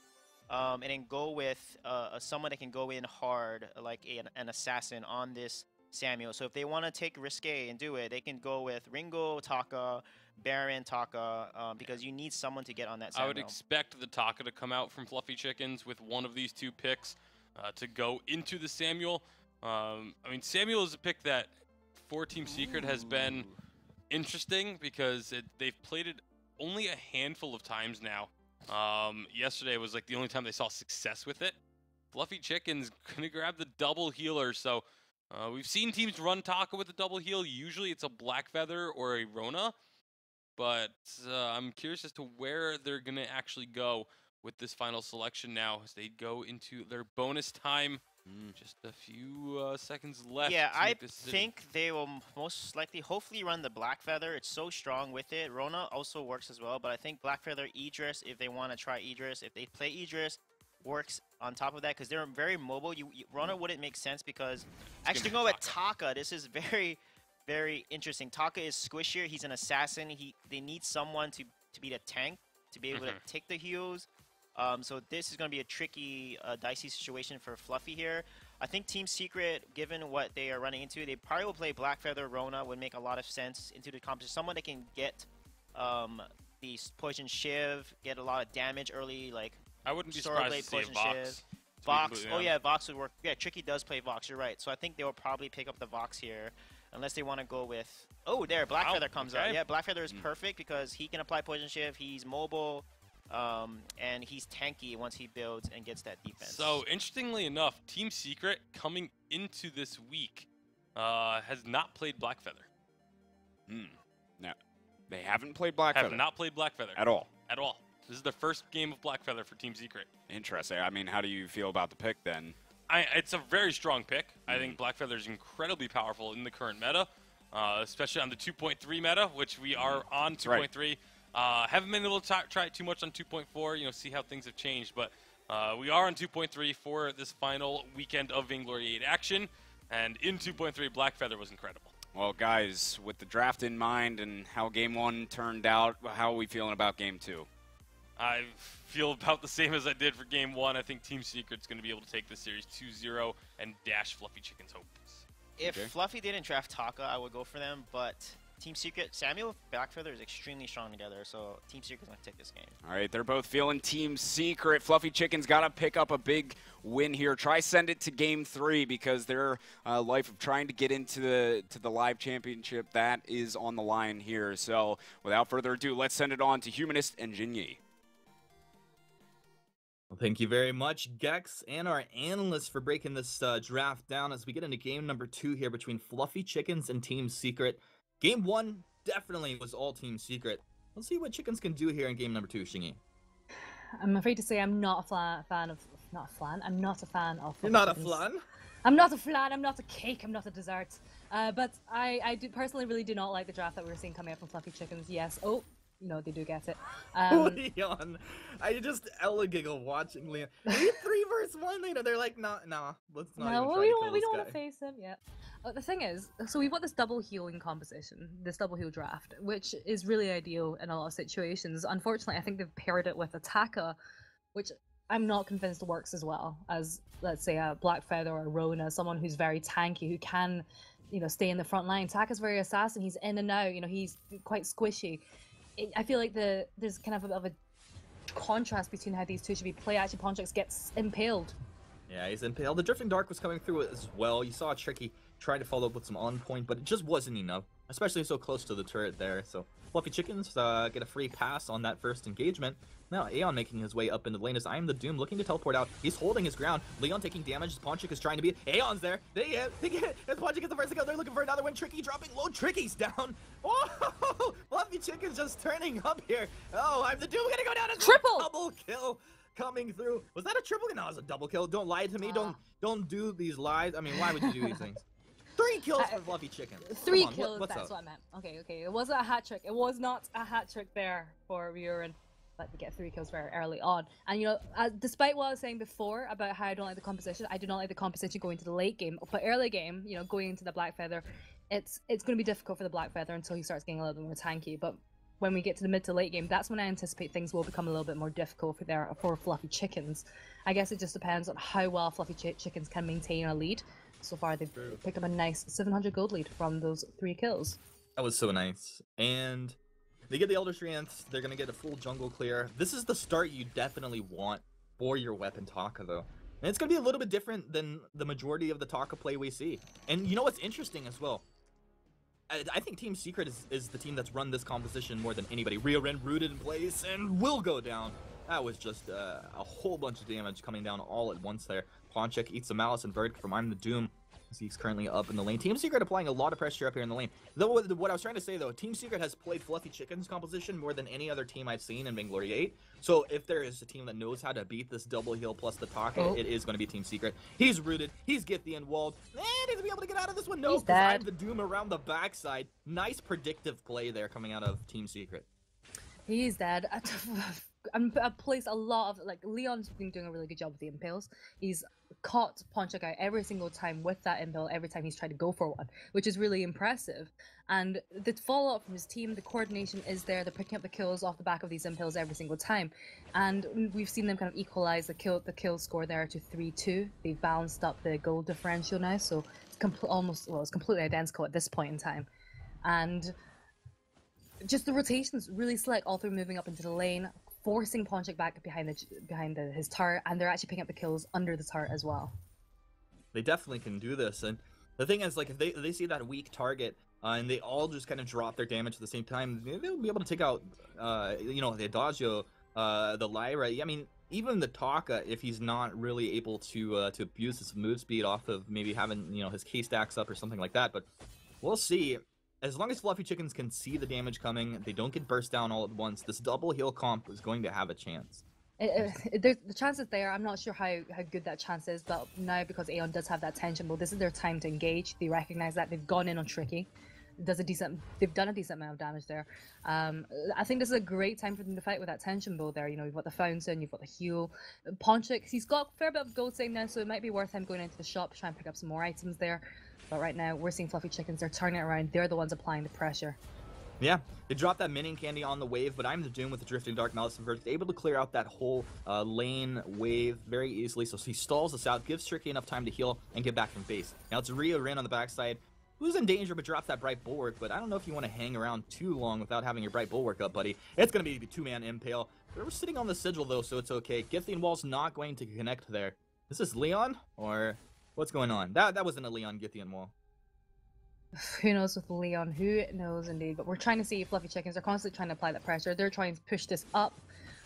And then go with someone that can go in hard, like an assassin on this Samuel. So if they want to take risque and do it, they can go with Ringo, Taka, Baron, Taka, because you need someone to get on that Samuel. I would expect the Taka to come out from Fluffy Chickens with one of these 2 picks to go into the Samuel. I mean, Samuel is a pick that for Team Secret has been interesting because they've played it only a handful of times now. Yesterday was like the only time they saw success with it. Fluffy Chicken's gonna grab the double healer, so we've seen teams run Taka with a double heal. Usually it's a Blackfeather or a Rona, but I'm curious as to where they're gonna actually go with this final selection now as they go into their bonus time. Just a few seconds left. Yeah, I think they will most likely, hopefully, run the Blackfeather. It's so strong with it. Rona also works as well, but I think Blackfeather, Idris, if they want to try Idris, if they play Idris, works on top of that because they're very mobile. Rona wouldn't make sense because actually go with Taka. This is very very interesting. Taka is squishier. He's an assassin. They need someone to be the tank, to be able to take the heals. So this is going to be a tricky, dicey situation for Fluffy here. I think Team Secret, given what they are running into, they probably will play Blackfeather. Rona would make a lot of sense into the competition. Someone that can get the Poison Shiv, get a lot of damage early, like I wouldn't be surprised to see a Vox. Vox. Oh yeah, Vox would work. Yeah, Tricky does play Vox. You're right. So I think they will probably pick up the Vox here, unless they want to go with. Oh, there, Blackfeather comes out. Yeah, Blackfeather is perfect because he can apply Poison Shiv. He's mobile, and he's tanky once he builds and gets that defense. So interestingly enough, Team Secret coming into this week has not played Blackfeather. No, they haven't played Blackfeather. Have not played Blackfeather at all. At all. This is the first game of Blackfeather for Team Secret. Interesting. I mean, how do you feel about the pick then? It's a very strong pick. I think Blackfeather is incredibly powerful in the current meta, especially on the 2.3 meta, which we are on 2.3. Haven't been able to try it too much on 2.4, see how things have changed, but we are on 2.3 for this final weekend of Vainglory8 action, and in 2.3, Blackfeather was incredible. Well, guys, with the draft in mind and how Game 1 turned out, how are we feeling about Game 2? I feel about the same as I did for Game 1. I think Team Secret's going to be able to take this series 2-0 and dash Fluffy Chicken's hopes. If Fluffy didn't draft Taka, I would go for them, but Team Secret, Samuel Blackfeather is extremely strong together, so Team Secret's going to take this game. All right, they're both feeling Team Secret. Fluffy Chicken's got to pick up a big win here. Try send it to Game 3 because their life of trying to get into the live championship, that is on the line here. So without further ado, let's send it on to Humanist and Jinyi. Well, thank you very much, Gex, and our analysts for breaking this draft down as we get into game number 2 here between Fluffy Chickens and Team Secret. Game 1 definitely was all Team Secret. Let's see what Chickens can do here in game number 2, Shingy. I'm afraid to say I'm not a fan of... Not a fan? I'm not a fan of... You're not a flan? I'm not a flan, I'm not a cake, I'm not a dessert. But I do personally really do not like the draft that we were seeing coming up from Fluffy Chickens. Yes. Oh, no, they do get it. Leon. I just Ella giggle watching Leon. 3 versus 1, they're like, nah, let's not even try we don't want to face him yet. The thing is, so we've got this double healing composition, this double heal draft, which is really ideal in a lot of situations. Unfortunately, I think they've paired it with a Taka, which I'm not convinced works as well as, let's say, a Blackfeather or a Rona, someone who's very tanky, who can, stay in the front line. Taka's very assassin, he's in and out, he's quite squishy. I feel like there's kind of a contrast between how these two should be played. Actually, Ponchix gets impaled. Yeah, he's impaled. The Drifting Dark was coming through as well. You saw Tricky try to follow up with some on point, but it just wasn't enough, especially so close to the turret there. So Fluffy Chickens get a free pass on that first engagement. Now Aeon making his way up into the lane as I am the Doom looking to teleport out. He's holding his ground. Leon taking damage. Ponchik is trying to beat. Aeon's there. They get it. As Ponchik gets the first to go, they're looking for another one. Tricky dropping low. Tricky's down. Oh, Fluffy Chicken's just turning up here. Oh, I'm the Doom. We're gonna go down as triple double kill coming through. Was that a triple? No, it was a double kill. Don't lie to me. Don't do these lies. I mean, why would you do these things? 3 kills for Fluffy Chicken. 3 kills, that's what I meant. Okay. It wasn't a hat trick. It was not a hat trick there for Urine. But to get 3 kills very early on. And despite what I was saying before about how I don't like the composition, I do not like the composition going to the late game. But early game, going into the Blackfeather, it's going to be difficult for the Blackfeather until he starts getting a little bit more tanky. But when we get to the mid to late game, that's when I anticipate things will become a little bit more difficult for Fluffy Chickens. I guess it just depends on how well Fluffy Chickens can maintain a lead. So far, they've picked up a nice 700 gold lead from those 3 kills. That was so nice. And they get the Elder Strength. They're going to get a full jungle clear. This is the start you definitely want for your weapon Taka, though. And it's going to be a little bit different than the majority of the Taka play we see. And you know what's interesting as well? I think Team Secret is the team that's run this composition more than anybody. Rioren rooted in place and will go down. That was just a whole bunch of damage coming down all at once there. Ponchik eats the Malice and Verdict from I'm the Doom as he's currently up in the lane. Team Secret applying a lot of pressure up here in the lane. Though what I was trying to say though, Team Secret has played Fluffy Chicken's composition more than any other team I've seen in Vainglory8. So if there is a team that knows how to beat this double heal plus the Taka, it is going to be Team Secret. He's rooted. He's Githy and walled. And he's going to be able to get out of this one. No, because I'm the Doom around the backside. Nice predictive play there coming out of Team Secret. He's dead. I've placed a lot of, like, Leon's been doing a really good job with the impales. He's caught Ponchik out every single time with that impale, every time he's tried to go for one, which is really impressive. And the follow-up from his team, the coordination is there. They're picking up the kills off the back of these impales every single time. And we've seen them kind of equalize the kill score there to 3-2. They've balanced up the goal differential now, so it's it's completely identical at this point in time. And just the rotations really slick all through, moving up into the lane, forcing Ponchik back behind his turret, and they're actually picking up the kills under the turret as well. They definitely can do this, and the thing is, like, if they see that weak target, and they all just kind of drop their damage at the same time, they'll be able to take out, the Adagio, the Lyra. I mean, even the Taka, if he's not really able to abuse his move speed off of maybe having, his K stacks up or something like that, but we'll see. As long as Fluffy Chickens can see the damage coming, they don't get burst down all at once, this double heal comp is going to have a chance. The chance is there. I'm not sure how good that chance is, but now because Aeon does have that tension, well, this is their time to engage. They recognize that. They've gone in on Tricky. They've done a decent amount of damage there. I think this is a great time for them to fight with that tension bow there. You've got the fountain, you've got the heal. Ponchik, he's got a fair bit of gold saving now, so it might be worth him going into the shop to try and pick up some more items there. But right now, we're seeing Fluffy Chickens. They're turning it around. They're the ones applying the pressure. Yeah, they dropped that minion candy on the wave, but I'm the Doom with the Drifting Dark Malice and Verdict, able to clear out that whole lane wave very easily. So he stalls us out, gives Tricky enough time to heal and get back from base. Now it's Rio Rin on the backside, who's in danger but drops that Bright Bulwark, but I don't know if you want to hang around too long without having your Bright Bulwark up, buddy. It's going to be a two-man impale. We're sitting on the sigil, though, so it's okay. Githyan Wall's not going to connect there. Is this Leon, or what's going on? That wasn't a Leon Githyan Wall. Who knows with Leon? Who knows indeed? But we're trying to see Fluffy Chickens. They're constantly trying to apply that pressure. They're trying to push this up.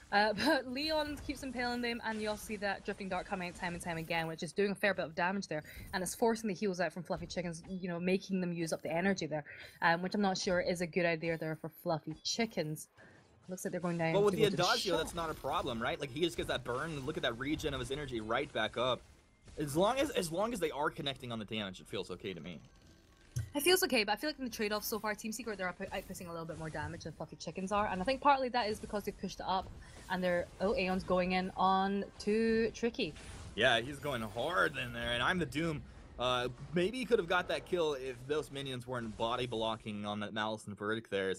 But Leon keeps impaling them, and you also see that Drifting Dart coming out time and time again, which is doing a fair bit of damage there. And it's forcing the heals out from Fluffy Chickens, making them use up the energy there, which I'm not sure is a good idea there for Fluffy Chickens. Looks like they're going down. Well, with the Adagio, that's not a problem, right? Like, he just gets that burn, and look at that regen of his energy right back up. As long as they are connecting on the damage, it feels okay to me. It feels okay, but I feel like in the trade-off so far, Team Secret, they're outputting a little bit more damage than Fluffy Chickens are, and I think partly that is because they pushed it up, and Aeon's going in on to Tricky. Yeah, he's going hard in there, and I'm the Doom. Maybe he could have got that kill if those minions weren't body blocking on that Malice and Verdict there.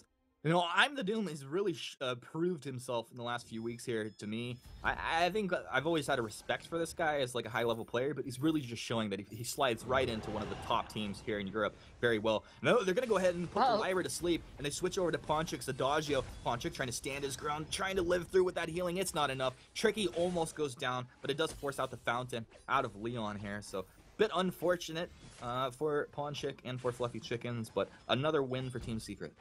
I'm the Doom has really proved himself in the last few weeks here to me. I think I've always had a respect for this guy as like a high-level player, but he's really just showing that he slides right into one of the top teams here in Europe very well. No, they're going to go ahead and put the Lyra to sleep, and they switch over to Ponchik's Adagio. Ponchik trying to stand his ground, trying to live through with that healing. It's not enough. Tricky almost goes down, but it does force out the fountain out of Leon here, so bit unfortunate for Ponchik and for Fluffy Chickens, but another win for Team Secret.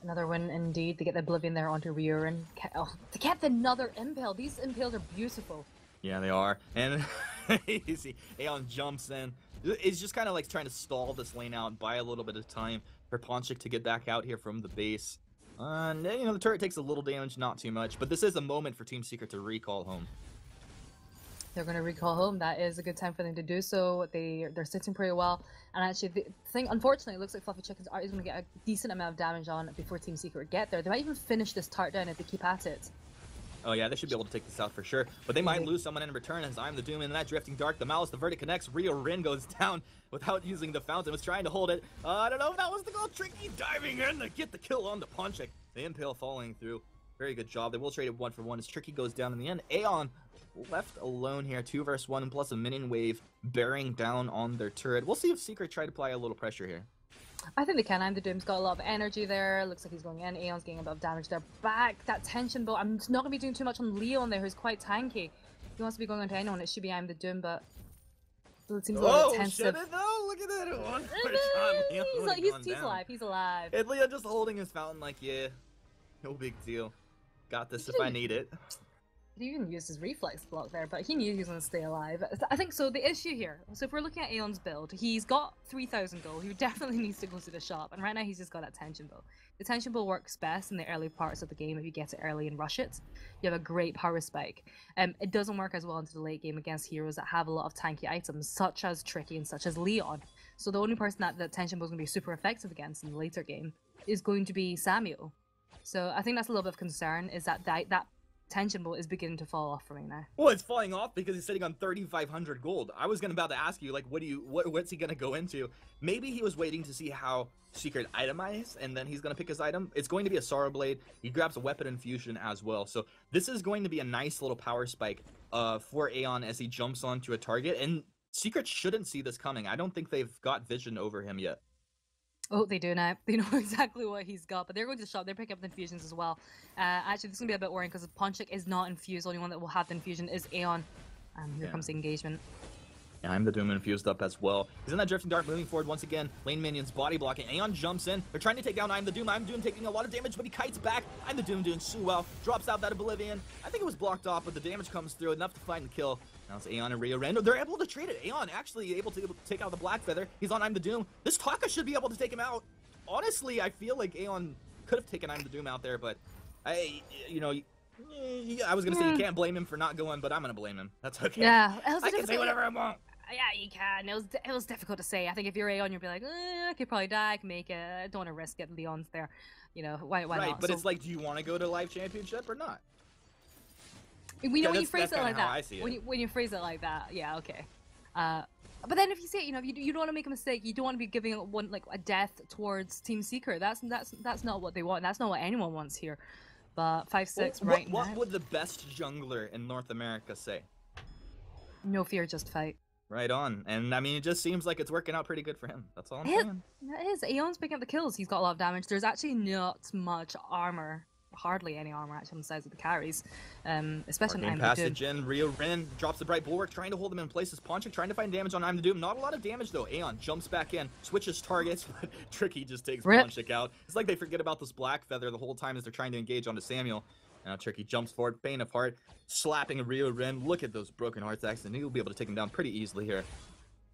Another win indeed to get the Oblivion there onto Riorin. To get another impale. These impales are beautiful. Yeah, they are. And you see, Aeon jumps in. It's just kind of like trying to stall this lane out, buy a little bit of time for Ponchik to get back out here from the base. And, the turret takes a little damage, not too much. But this is a moment for Team Secret to recall home. They're going to recall home. That is a good time for them to do so. They're sitting pretty well. And actually, the thing, unfortunately, it looks like Fluffy Chickens are going to get a decent amount of damage on before Team Secret get there. They might even finish this tart down if they keep at it. Oh yeah, they should be able to take this out for sure. But they might lose someone in return as I'm the Doom in that Drifting Dark. The Malice, the Verdict connects. Rio Rin goes down without using the fountain. Was trying to hold it. I don't know if that was the goal. Tricky diving in to get the kill on the Ponchik. The impale falling through. Very good job. They will trade it 1-for-1 as Tricky goes down in the end. Aeon left alone here, 2 versus 1, plus a minion wave bearing down on their turret. We'll see if Secret try to apply a little pressure here. I think they can. I'm the Doom's got a lot of energy there. Looks like he's going in. Aeon's getting a bit of damage there. Back, that tension, but I'm not going to be doing too much on Leon there, who's quite tanky. He wants to be going on to anyone. It should be I'm the Doom, but it seems a little tensive. Should it though? Look at that. One more time. He's alive. He's alive. And Leon just holding his fountain like, yeah, no big deal. Got this if I need it. He even used his reflex block there, but he knew he was going to stay alive. I think so. The issue here, so if we're looking at Aeon's build, he's got 3,000 gold. He definitely needs to go to the shop, and right now he's just got that tension bow. The tension bow works best in the early parts of the game if you get it early and rush it. You have a great power spike. It doesn't work as well into the late game against heroes that have a lot of tanky items, such as Tricky and such as Leon. So the only person that tension bow is going to be super effective against in the later game is going to be Samuel. So I think that's a little bit of concern, is that tension boat is beginning to fall off for me now. Well, it's falling off because he's sitting on 3,500 gold. I was about to ask you, like, what's he gonna go into? Maybe he was waiting to see how Secret itemize, and then he's gonna pick his item. It's going to be a Sorrow Blade. He grabs a Weapon Infusion as well. So this is going to be a nice little power spike for Aeon as he jumps onto a target. And Secret shouldn't see this coming. I don't think they've got vision over him yet. Oh, they do now. They know exactly what he's got, but they're going to the shop. They're picking up the infusions as well. Actually, this is going to be a bit worrying because Ponchik is not infused. The only one that will have the infusion is Aeon. Here comes the engagement. Yeah, I'm the Doom infused up as well. He's in that drifting dart, moving forward once again. Lane minions body blocking. Aeon jumps in. They're trying to take down I'm the Doom. I'm Doom taking a lot of damage, but he kites back. I'm the Doom doing so well. Drops out that Oblivion. I think it was blocked off, but the damage comes through enough to find the kill. Now it's Aeon and Rio Rando. They're able to trade it. Aeon actually able to take out the Black Feather. He's on I'm the Doom. This Taka should be able to take him out. Honestly, I feel like Aeon could have taken I'm the Doom out there, but I was gonna say you can't blame him for not going, but I'm gonna blame him. That's okay. Yeah, I can say whatever I want. Yeah, you can. It was difficult to say. I think if you're Aeon, you'd be like, I could probably die. I can make it. I don't want to risk it. Leon's there. You know, why right, not? But it's like, do you want to go to Live Championship or not? When you phrase it like that, it. when you phrase it like that, yeah, okay. But then if you say, you don't want to make a mistake, you don't want to be giving one like a death towards Team Secret. That's not what they want. That's not what anyone wants here. But 5-6 right now. What would the best jungler in North America say? No fear, just fight. Right on. And I mean, it just seems like it's working out pretty good for him. That's all I'm saying. It is. Aeon's picking up the kills. He's got a lot of damage. There's actually not much armor. Hardly any armor actually on the sides of the carries, especially on I'm the Doom. Passage in. Rio Ren drops the Bright Bulwark, trying to hold him in place as Ponchik trying to find damage on I'm the Doom. Not a lot of damage though. Aeon jumps back in, switches targets, but Tricky just takes Ponchik out. It's like they forget about this Black Feather the whole time as they're trying to engage onto Samuel. Now Tricky jumps forward, Pain of Heart, slapping Rio Ren. Look at those broken heart attacks, and he'll be able to take him down pretty easily here.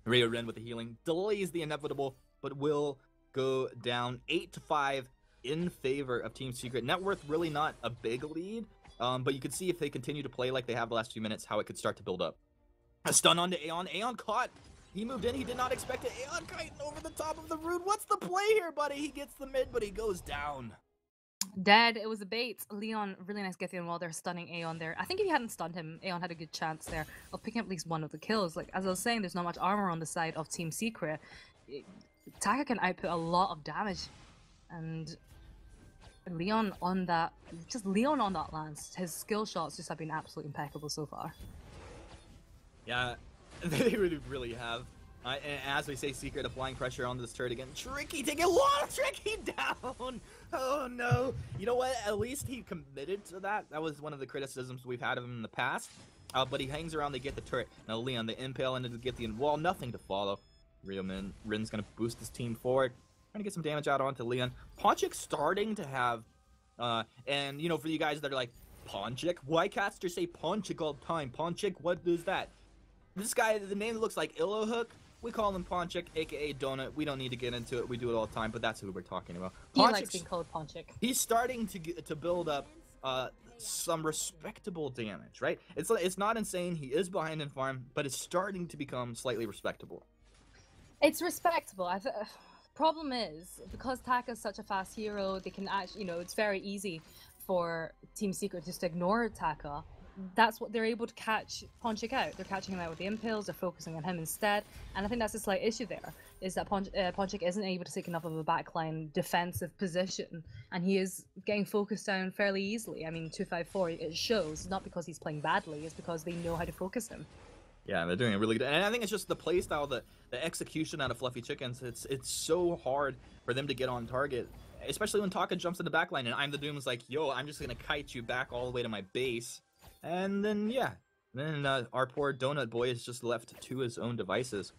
Rio Ren with the healing delays the inevitable, but will go down 8-5. In favor of Team Secret. Net worth really not a big lead, but you can see if they continue to play like they have the last few minutes, how it could start to build up. A stun onto Aeon. Aeon caught. He moved in. He did not expect it. Aeon kiting over the top of the rune. What's the play here, buddy? He gets the mid, but he goes down. Dead. It was a bait. Leon, really nice Githyan while they're stunning Aeon there. I think if you hadn't stunned him, Aeon had a good chance there of picking up at least one of the kills. Like, as I was saying, there's not much armor on the side of Team Secret. Taka can output a lot of damage, and Leon on that lance, his skill shots just have been absolutely impeccable so far. Yeah, they really have. And as we say, Secret applying pressure on this turret again. Tricky taking a lot of Tricky down. Oh no. You know what? At least he committed to that. That was one of the criticisms we've had of him in the past. But he hangs around to get the turret. Now Leon, the impale into the Githyan wall, nothing to follow. Rin's gonna boost his team forward. Trying to get some damage out onto Leon. Ponchik starting to have, and for you guys that are like, Ponchik? Why casters say Ponchik all the time? Ponchik, what is that? This guy, the name looks like Illohook. We call him Ponchik, aka Donut. We don't need to get into it. We do it all the time, but that's who we're talking about. He likes being called Ponchik. He's starting to build up some respectable damage, right? It's not insane. He is behind in farm, but it's starting to become slightly respectable. It's respectable. Problem is, because Taka's such a fast hero, they can actually, it's very easy for Team Secret just to ignore Taka. That's what they're able to catch Ponchik out. They're catching him out with the impales, they're focusing on him instead, and I think that's a slight issue there, is that Ponchik isn't able to take enough of a backline defensive position, and he is getting focused down fairly easily. I mean, 254, it shows, not because he's playing badly, it's because they know how to focus him. Yeah, they're doing it really good, and I think it's just the playstyle, the execution out of Fluffy Chickens. It's so hard for them to get on target, especially when Taka jumps in the backline, and I'm the Doom is like, yo, I'm just gonna kite you back all the way to my base, and then our poor Donut Boy is just left to his own devices.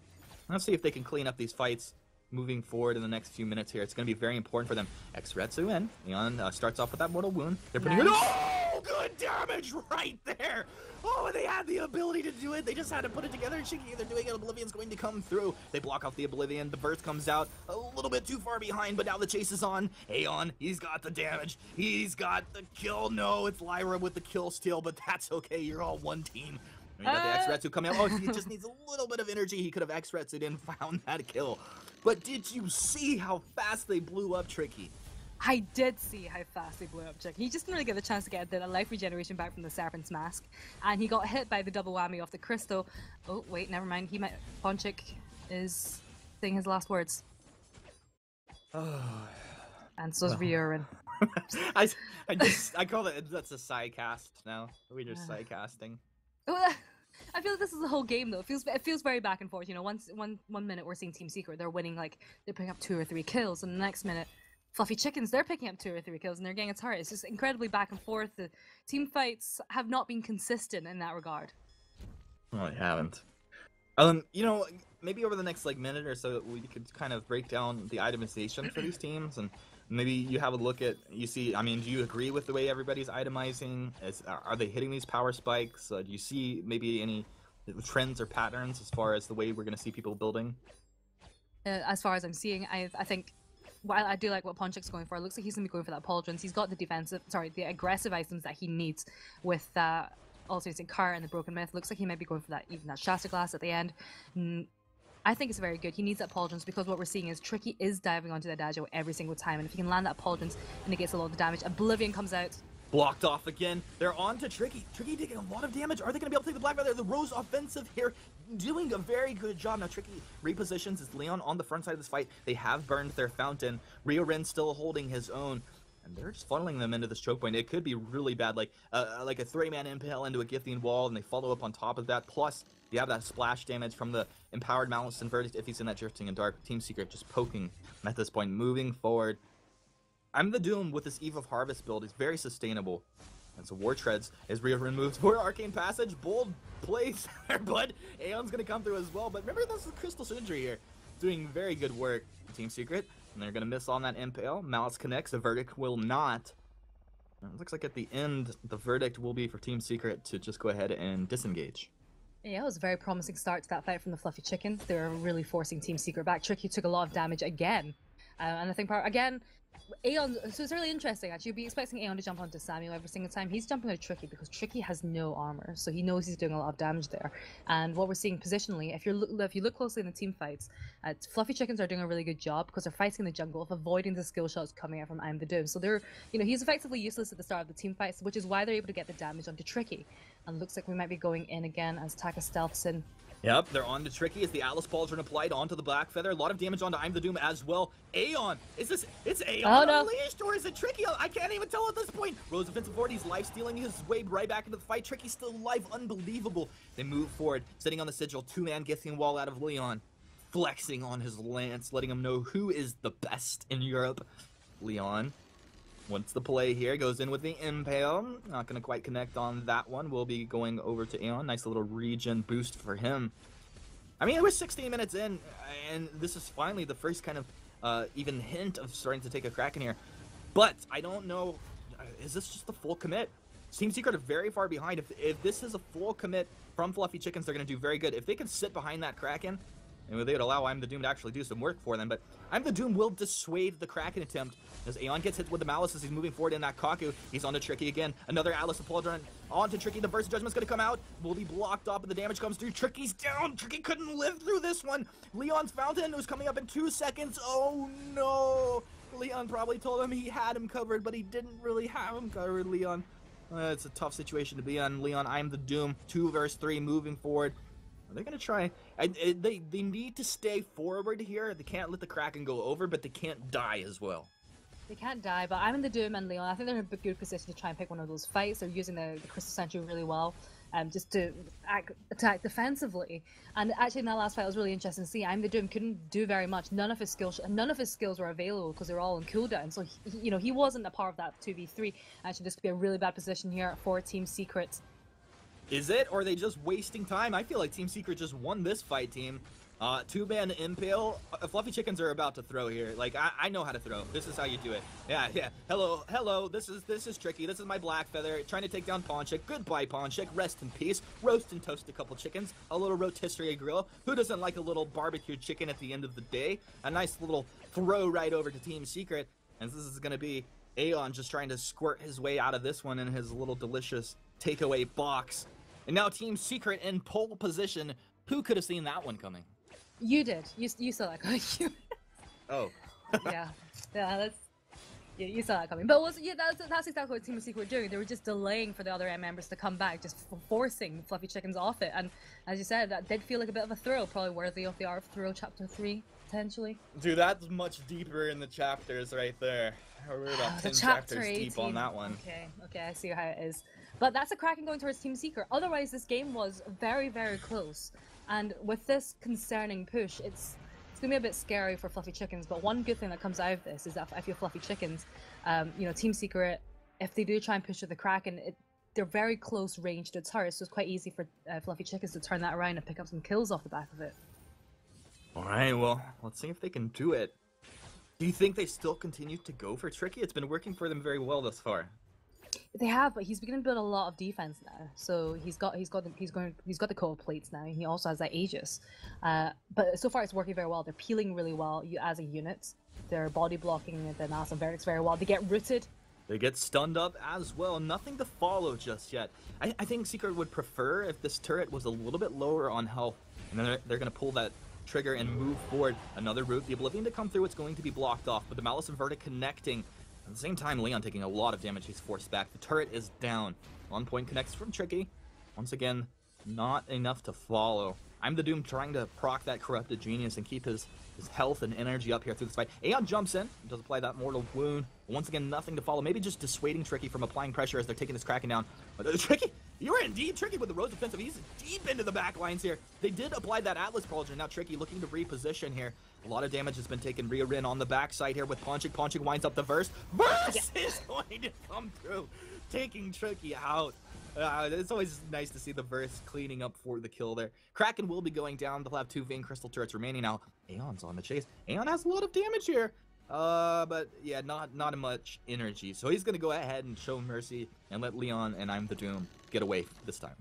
Let's see if they can clean up these fights moving forward in the next few minutes here. It's going to be very important for them. X-Retsu in. Leon starts off with that mortal wound. They're putting it. Oh, good damage right there. Oh, they had the ability to do it. They just had to put it together. And Shiki, they're doing it. Oblivion's going to come through. They block off the Oblivion. The burst comes out a little bit too far behind, but now the chase is on. Aeon, he's got the damage. He's got the kill. No, it's Lyra with the kill steal, but that's okay. You're all one team. You got the X-Retsu coming out. Oh, he just needs a little bit of energy. He could have X-Retsu'd and found that kill. But did you see how fast they blew up Tricky? I did see how fast they blew up Chick. He just didn't really get the chance to get the life regeneration back from the Serpent's Mask, and he got hit by the double whammy off the crystal. Oh wait, never mind. He might. Ponchik is saying his last words. Oh. And so's Riorin. I call it, that's a sidecast now. We're just sidecasting. I feel like this is the whole game though. It feels very back and forth. You know, one minute we're seeing Team Secret, they're winning, like they're picking up 2 or 3 kills, and the next minute, Fluffy Chickens, they're picking up 2 or 3 kills and they're getting its heart. It's just incredibly back and forth. The team fights have not been consistent in that regard. Well, they haven't. You know, maybe over the next like minute or so, we could kind of break down the itemization for these teams, and maybe you have a look at, you see, I mean, do you agree with the way everybody's itemizing? Are they hitting these power spikes? Do you see maybe any trends or patterns as far as the way we're going to see people building? As far as I'm seeing, I think, while I do like what Ponchik's going for, it looks like he's going to be going for that pauldrons. He's got the aggressive items that he needs with also using Cart and the Broken Myth. Looks like he might be going for that, even that Shasta Glass at the end. I think it's very good. He needs that pauldrons because what we're seeing is Tricky is diving onto the Adagio every single time, and if he can land that pauldrons and it gets a lot of damage, Oblivion comes out. Blocked off again. They're on to Tricky. Tricky taking a lot of damage. Are they going to be able to take the Black Feather? The Rose offensive here doing a very good job. Now Tricky repositions as Leon on the front side of this fight. They have burned their fountain. Riorin still holding his own. And they're just funneling them into this choke point. It could be really bad, like a 3-man impale into a Githyan wall, and they follow up on top of that. Plus, you have that splash damage from the Empowered Malice and Verdict if he's in that Drifting and Dark. Team Secret just poking at this point, moving forward. I'm the Doom with this Eve of Harvest build. It's very sustainable. And so War Treads as Riorin moves for Arcane Passage. Bold plays there, but Aeon's going to come through as well. But remember, this is Crystal Surgery here. Doing very good work, Team Secret. And they're going to miss on that Impale. Malice connects. The Verdict will not. And it looks like at the end, the Verdict will be for Team Secret to just go ahead and disengage. Yeah, it was a very promising start to that fight from the Fluffy Chickens. They were really forcing Team Secret back. Tricky took a lot of damage again. And I think, again, Aeon, so it's really interesting actually. You'd be expecting Aeon to jump onto Samuel every single time. He's jumping on Tricky because Tricky has no armor, so he knows he's doing a lot of damage there. And what we're seeing positionally, if you look closely in the team fights, Fluffy Chickens are doing a really good job because they're fighting in the jungle of avoiding the skill shots coming out from I'm the Doom. So they're, you know, he's effectively useless at the start of the team fights, which is why they're able to get the damage onto Tricky. And looks like we might be going in again as Taka stealths in. Yep, they're on to Tricky as the Atlas Pauldron applied onto the Black Feather. A lot of damage onto I'm the Doom as well. Aeon! It's Aeon unleashed, or is it Tricky? I can't even tell at this point. Rose offensive forward, he's life-stealing his way right back into the fight. Tricky's still alive, unbelievable. They move forward, sitting on the Sigil, 2-man Githyan wall out of Leon. Flexing on his lance, letting him know who is the best in Europe. Leon, what's the play here? Goes in with the Impale. Not going to quite connect on that one. We'll be going over to Aeon. Nice little regen boost for him. I mean, it was 16 minutes in, and this is finally the first kind of even hint of starting to take a crack in here. But I don't know, is this just the full commit? Team Secret are very far behind. If this is a full commit from Fluffy Chickens, they're going to do very good. If they can sit behind that Kraken, and they would allow I'm the Doom to actually do some work for them, but I'm the Doom will dissuade the Kraken attempt as Aeon gets hit with the Malice as he's moving forward in that Kaku. He's on to Tricky again. Another Atlas of Pauldron on to Tricky. The Burst Judgment's going to come out. Will be blocked up, and the damage comes through. Tricky's down. Tricky couldn't live through this one. Leon's Fountain was coming up in 2 seconds. Oh, no. Leon probably told him he had him covered, but he didn't really have him covered, Leon. It's a tough situation to be on, Leon. I'm the Doom. 2 versus 3 moving forward. They're going to try. They need to stay forward here. They can't let the Kraken go over, but they can't die as well. They can't die, but I'm in the Doom and Leon. I think they're in a good position to try and pick one of those fights. They're using the Crystal Sentry really well, just to attack defensively. And actually, in that last fight, it was really interesting to see. I'm the Doom couldn't do very much. None of his skills were available because they were all on cooldown. So he wasn't a part of that 2v3. Actually, this could be a really bad position here for Team Secret. Is it, or are they just wasting time? I feel like Team Secret just won this fight, team. 2-man Impale. Fluffy Chickens are about to throw here. Like, I know how to throw. This is how you do it. Yeah. Hello. This is Tricky. This is my Black Feather. Trying to take down Ponchik. Goodbye, Ponchik. Rest in peace. Roast and toast a couple chickens. A little rotisserie grill. Who doesn't like a little barbecue chicken at the end of the day? A nice little throw right over to Team Secret. And this is going to be Aeon just trying to squirt his way out of this one in his little delicious takeaway box. And now Team Secret in pole position. Who could have seen that one coming? You did. You saw that coming. Oh. Yeah. That's. Yeah, you saw that coming. But that's exactly what Team Secret were doing. They were just delaying for the other M members to come back, just forcing Fluffy Chickens off it. And as you said, that did feel like a bit of a throw, probably worthy of the Art of Throw Chapter 3, potentially. Dude, that's much deeper in the chapters right there. We're about 10 chapters deep on that one. Okay, I see how it is. But that's a Kraken going towards Team Secret. Otherwise, this game was very, very close. And with this concerning push, it's going to be a bit scary for Fluffy Chickens, but one good thing that comes out of this is that if you're Fluffy Chickens, you know, Team Secret, if they do try and push with the Kraken, they're very close range to its heart, so it's quite easy for Fluffy Chickens to turn that around and pick up some kills off the back of it. Alright, well, let's see if they can do it. Do you think they still continue to go for Tricky? It's been working for them very well thus far. They have, but he's beginning to build a lot of defense now. So he's got the core plates now, and he also has that Aegis. But so far it's working very well. They're peeling really well as a unit. They're body blocking the Nasa Verix very well. They get rooted. They get stunned up as well. Nothing to follow just yet. I think Secret would prefer if this turret was a little bit lower on health, and then they're going to pull that trigger and move forward. Another route. The Oblivion to come through, it's going to be blocked off, but the Malice and Verdict connecting. At the same time, Leon taking a lot of damage. He's forced back. The turret is down. On point connects from Tricky. Once again, not enough to follow. I'm the Doom trying to proc that Corrupted Genius and keep his health and energy up here through this fight. Aeon jumps in, does apply that mortal wound. Once again, nothing to follow. Maybe just dissuading Tricky from applying pressure as they're taking this Kraken down. But Tricky, you are indeed Tricky with the Rose Defensive. He's deep into the back lines here. They did apply that Atlas Pauldron. Now Tricky looking to reposition here. A lot of damage has been taken. Rin on the backside here with Ponchik. Ponchik winds up the Verse. Verse is going to come through, taking Tricky out. It's always nice to see the Verse cleaning up for the kill there. Kraken will be going down. They'll have 2 Vein Crystal turrets remaining now. Aeon's on the chase. Aeon has a lot of damage here. But yeah, not much energy. So he's going to go ahead and show mercy and let Leon and I'm the Doom get away this time.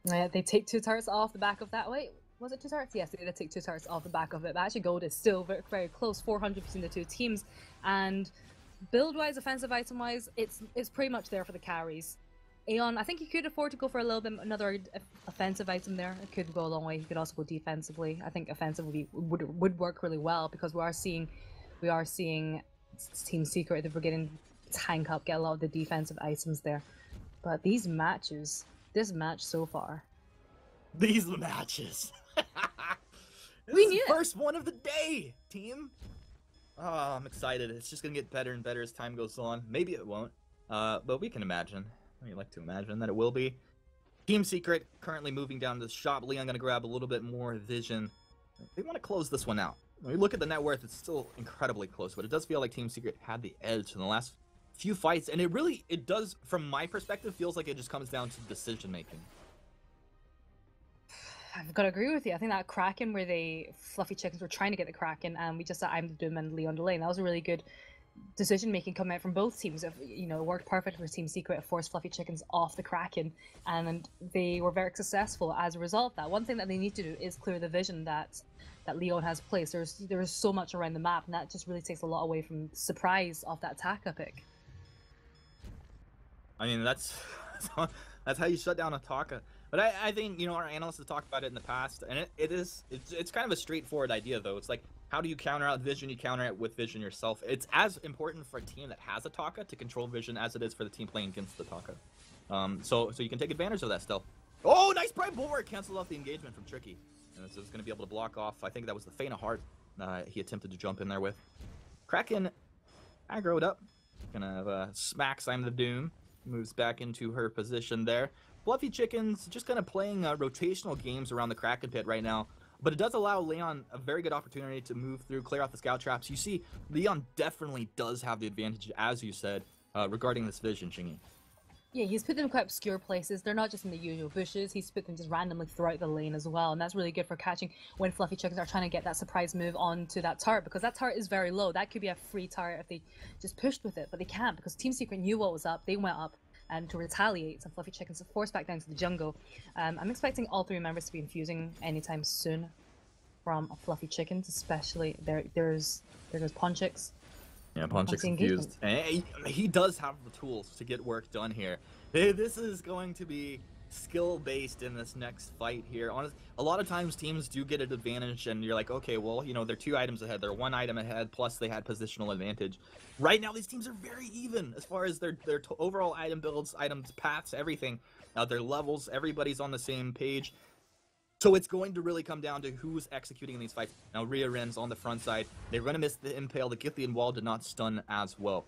Yeah, they take 2 turrets off the back of that. Wait, was it 2 turrets? Yes, they did take 2 turrets off the back of it. But actually, gold is still very, very close. 400 between the 2 teams. And build-wise, offensive item-wise, it's pretty much there for the carries. Aeon, I think he could afford to go for a little bit another offensive item there. It could go a long way. He could also go defensively. I think offensive would work really well because we are seeing Team Secret, if we're getting tank up, get a lot of the defensive items there. But this match so far. These matches. We knew it. First one of the day, team. Oh, I'm excited. It's just gonna get better and better as time goes on. Maybe it won't, but we can imagine. We like to imagine that it will be. Team Secret currently moving down to the shop. Leon gonna grab a little bit more vision. They want to close this one out. When we look at the net worth, it's still incredibly close, but it does feel like Team Secret had the edge in the last few fights, and it does, from my perspective, feels like it just comes down to decision making. I've got to agree with you. I think that Kraken where Fluffy Chickens were trying to get the Kraken, and we just said I'm the Doom and Leon the lane. That was a really good decision making coming out from both teams. It worked perfect for Team Secret. It forced Fluffy Chickens off the Kraken, and they were very successful as a result of that. One thing that they need to do is clear the vision that Leon has placed. There's so much around the map, and that just really takes a lot away from the surprise of that Taka pick. I mean, that's how you shut down a Taka. But I think, our analysts have talked about it in the past, and it's kind of a straightforward idea, though. It's like, how do you counter out vision? You counter it with vision yourself. It's as important for a team that has a Taka to control vision as it is for the team playing against the Taka. So you can take advantage of that still. Oh, nice Prime Bulwark! Canceled off the engagement from Tricky. And so it's going to be able to block off, I think that was the Faint of Heart he attempted to jump in there with. Kraken aggroed up. Gonna smack Simon the Doom. Moves back into her position there. Fluffy Chickens just kind of playing rotational games around the Kraken pit right now. But it does allow Leon a very good opportunity to move through, clear out the scout traps. You see, Leon definitely does have the advantage, as you said, regarding this vision, Shingy. Yeah, he's put them in quite obscure places. They're not just in the usual bushes. He's put them just randomly throughout the lane as well. And that's really good for catching when Fluffy Chickens are trying to get that surprise move onto that turret, because that turret is very low. That could be a free turret if they just pushed with it, but they can't because Team Secret knew what was up. They went up and to retaliate, some Fluffy Chickens are forced back down to the jungle. I'm expecting all 3 members to be infusing anytime soon from Fluffy Chickens, especially there goes Ponchix. Yeah, Ponchik's infused. And he does have the tools to get work done here. This is going to be skill-based in this next fight here. A lot of times teams do get an advantage, and you're like, okay, well, you know, they're 2 items ahead. They're 1 item ahead, plus they had positional advantage. Right now, these teams are very even as far as their overall item builds, items, paths, everything. Their levels, everybody's on the same page. So it's going to really come down to who's executing these fights. Now, Rhea Ren's on the front side. They're going to miss the impale. The Githyan wall did not stun as well.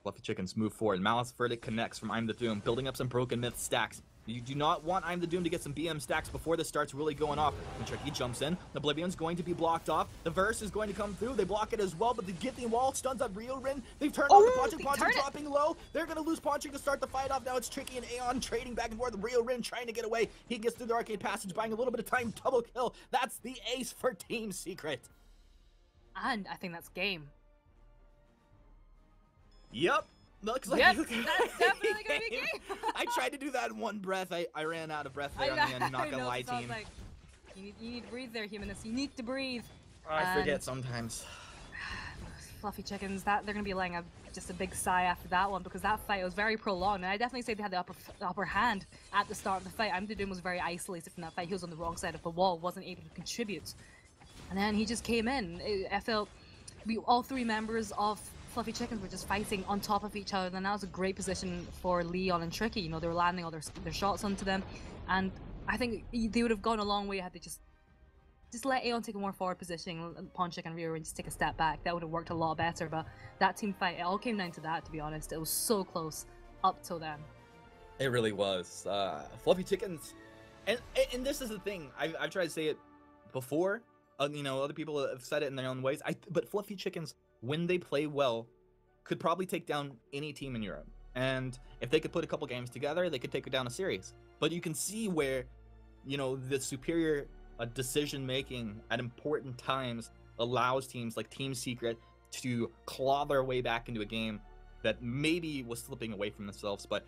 Fluffy Chickens move forward. Malice Verdict connects from I'm the Doom, building up some Broken Myth stacks. You do not want I'm the Doom to get some BM stacks before this starts really going off. When Tricky jumps in, Oblivion's going to be blocked off. The Verse is going to come through. They block it as well, but the Githyan wall stuns up Rio Rin. They've turned on the Ponching. Ponching dropping low. They're going to lose Ponching to start the fight off. Now it's Tricky and Aeon trading back and forth. Rio Rin trying to get away. He gets through the arcade passage, buying a little bit of time. Double kill. That's the ace for Team Secret. And I think that's game. Yep. Looks like Yep, that's definitely going to be game. I tried to do that in one breath. I ran out of breath there on the end. Not gonna lie, team. Like, you need to breathe there, Humanist. You need to breathe. I forget sometimes. Fluffy Chickens, they're going to be letting just a big sigh after that one, because that fight was very prolonged, and I definitely say they had the upper hand at the start of the fight. I'm the Doom was very isolated from that fight. He was on the wrong side of the wall, wasn't able to contribute. And then he just came in. I felt all 3 members of Fluffy Chickens were just fighting on top of each other, and that was a great position for Leon and Tricky. You know, they were landing all their shots onto them, and I think they would have gone a long way had they just let Aeon take a more forward position, Ponchik and Rio and just take a step back. That would have worked a lot better, but that team fight, it all came down to that, to be honest. It was so close up till then. It really was. Fluffy Chickens, and this is the thing, I've tried to say it before, you know, other people have said it in their own ways, but Fluffy Chickens, when they play well, could probably take down any team in Europe. And if they could put a couple games together, they could take down a series. But you can see where, you know, the superior decision-making at important times allows teams like Team Secret to claw their way back into a game that maybe was slipping away from themselves. But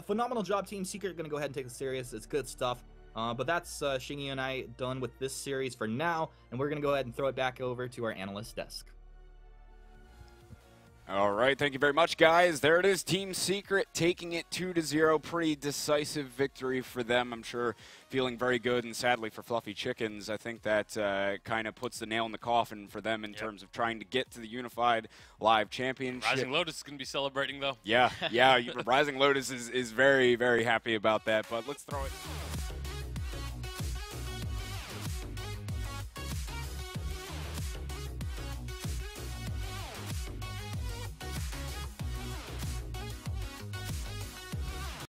phenomenal job, Team Secret. Going to go ahead and take the series. It's good stuff. But that's Shingy and I done with this series for now, and we're going to go ahead and throw it back over to our analyst desk. All right, thank you very much, guys. There it is, Team Secret taking it 2-0. Pretty decisive victory for them. I'm sure feeling very good, and sadly for Fluffy Chickens, I think that kind of puts the nail in the coffin for them in terms of trying to get to the Unified Live Championship. Rising Lotus is going to be celebrating, though. Yeah, Rising Lotus is very, very happy about that, but let's throw it.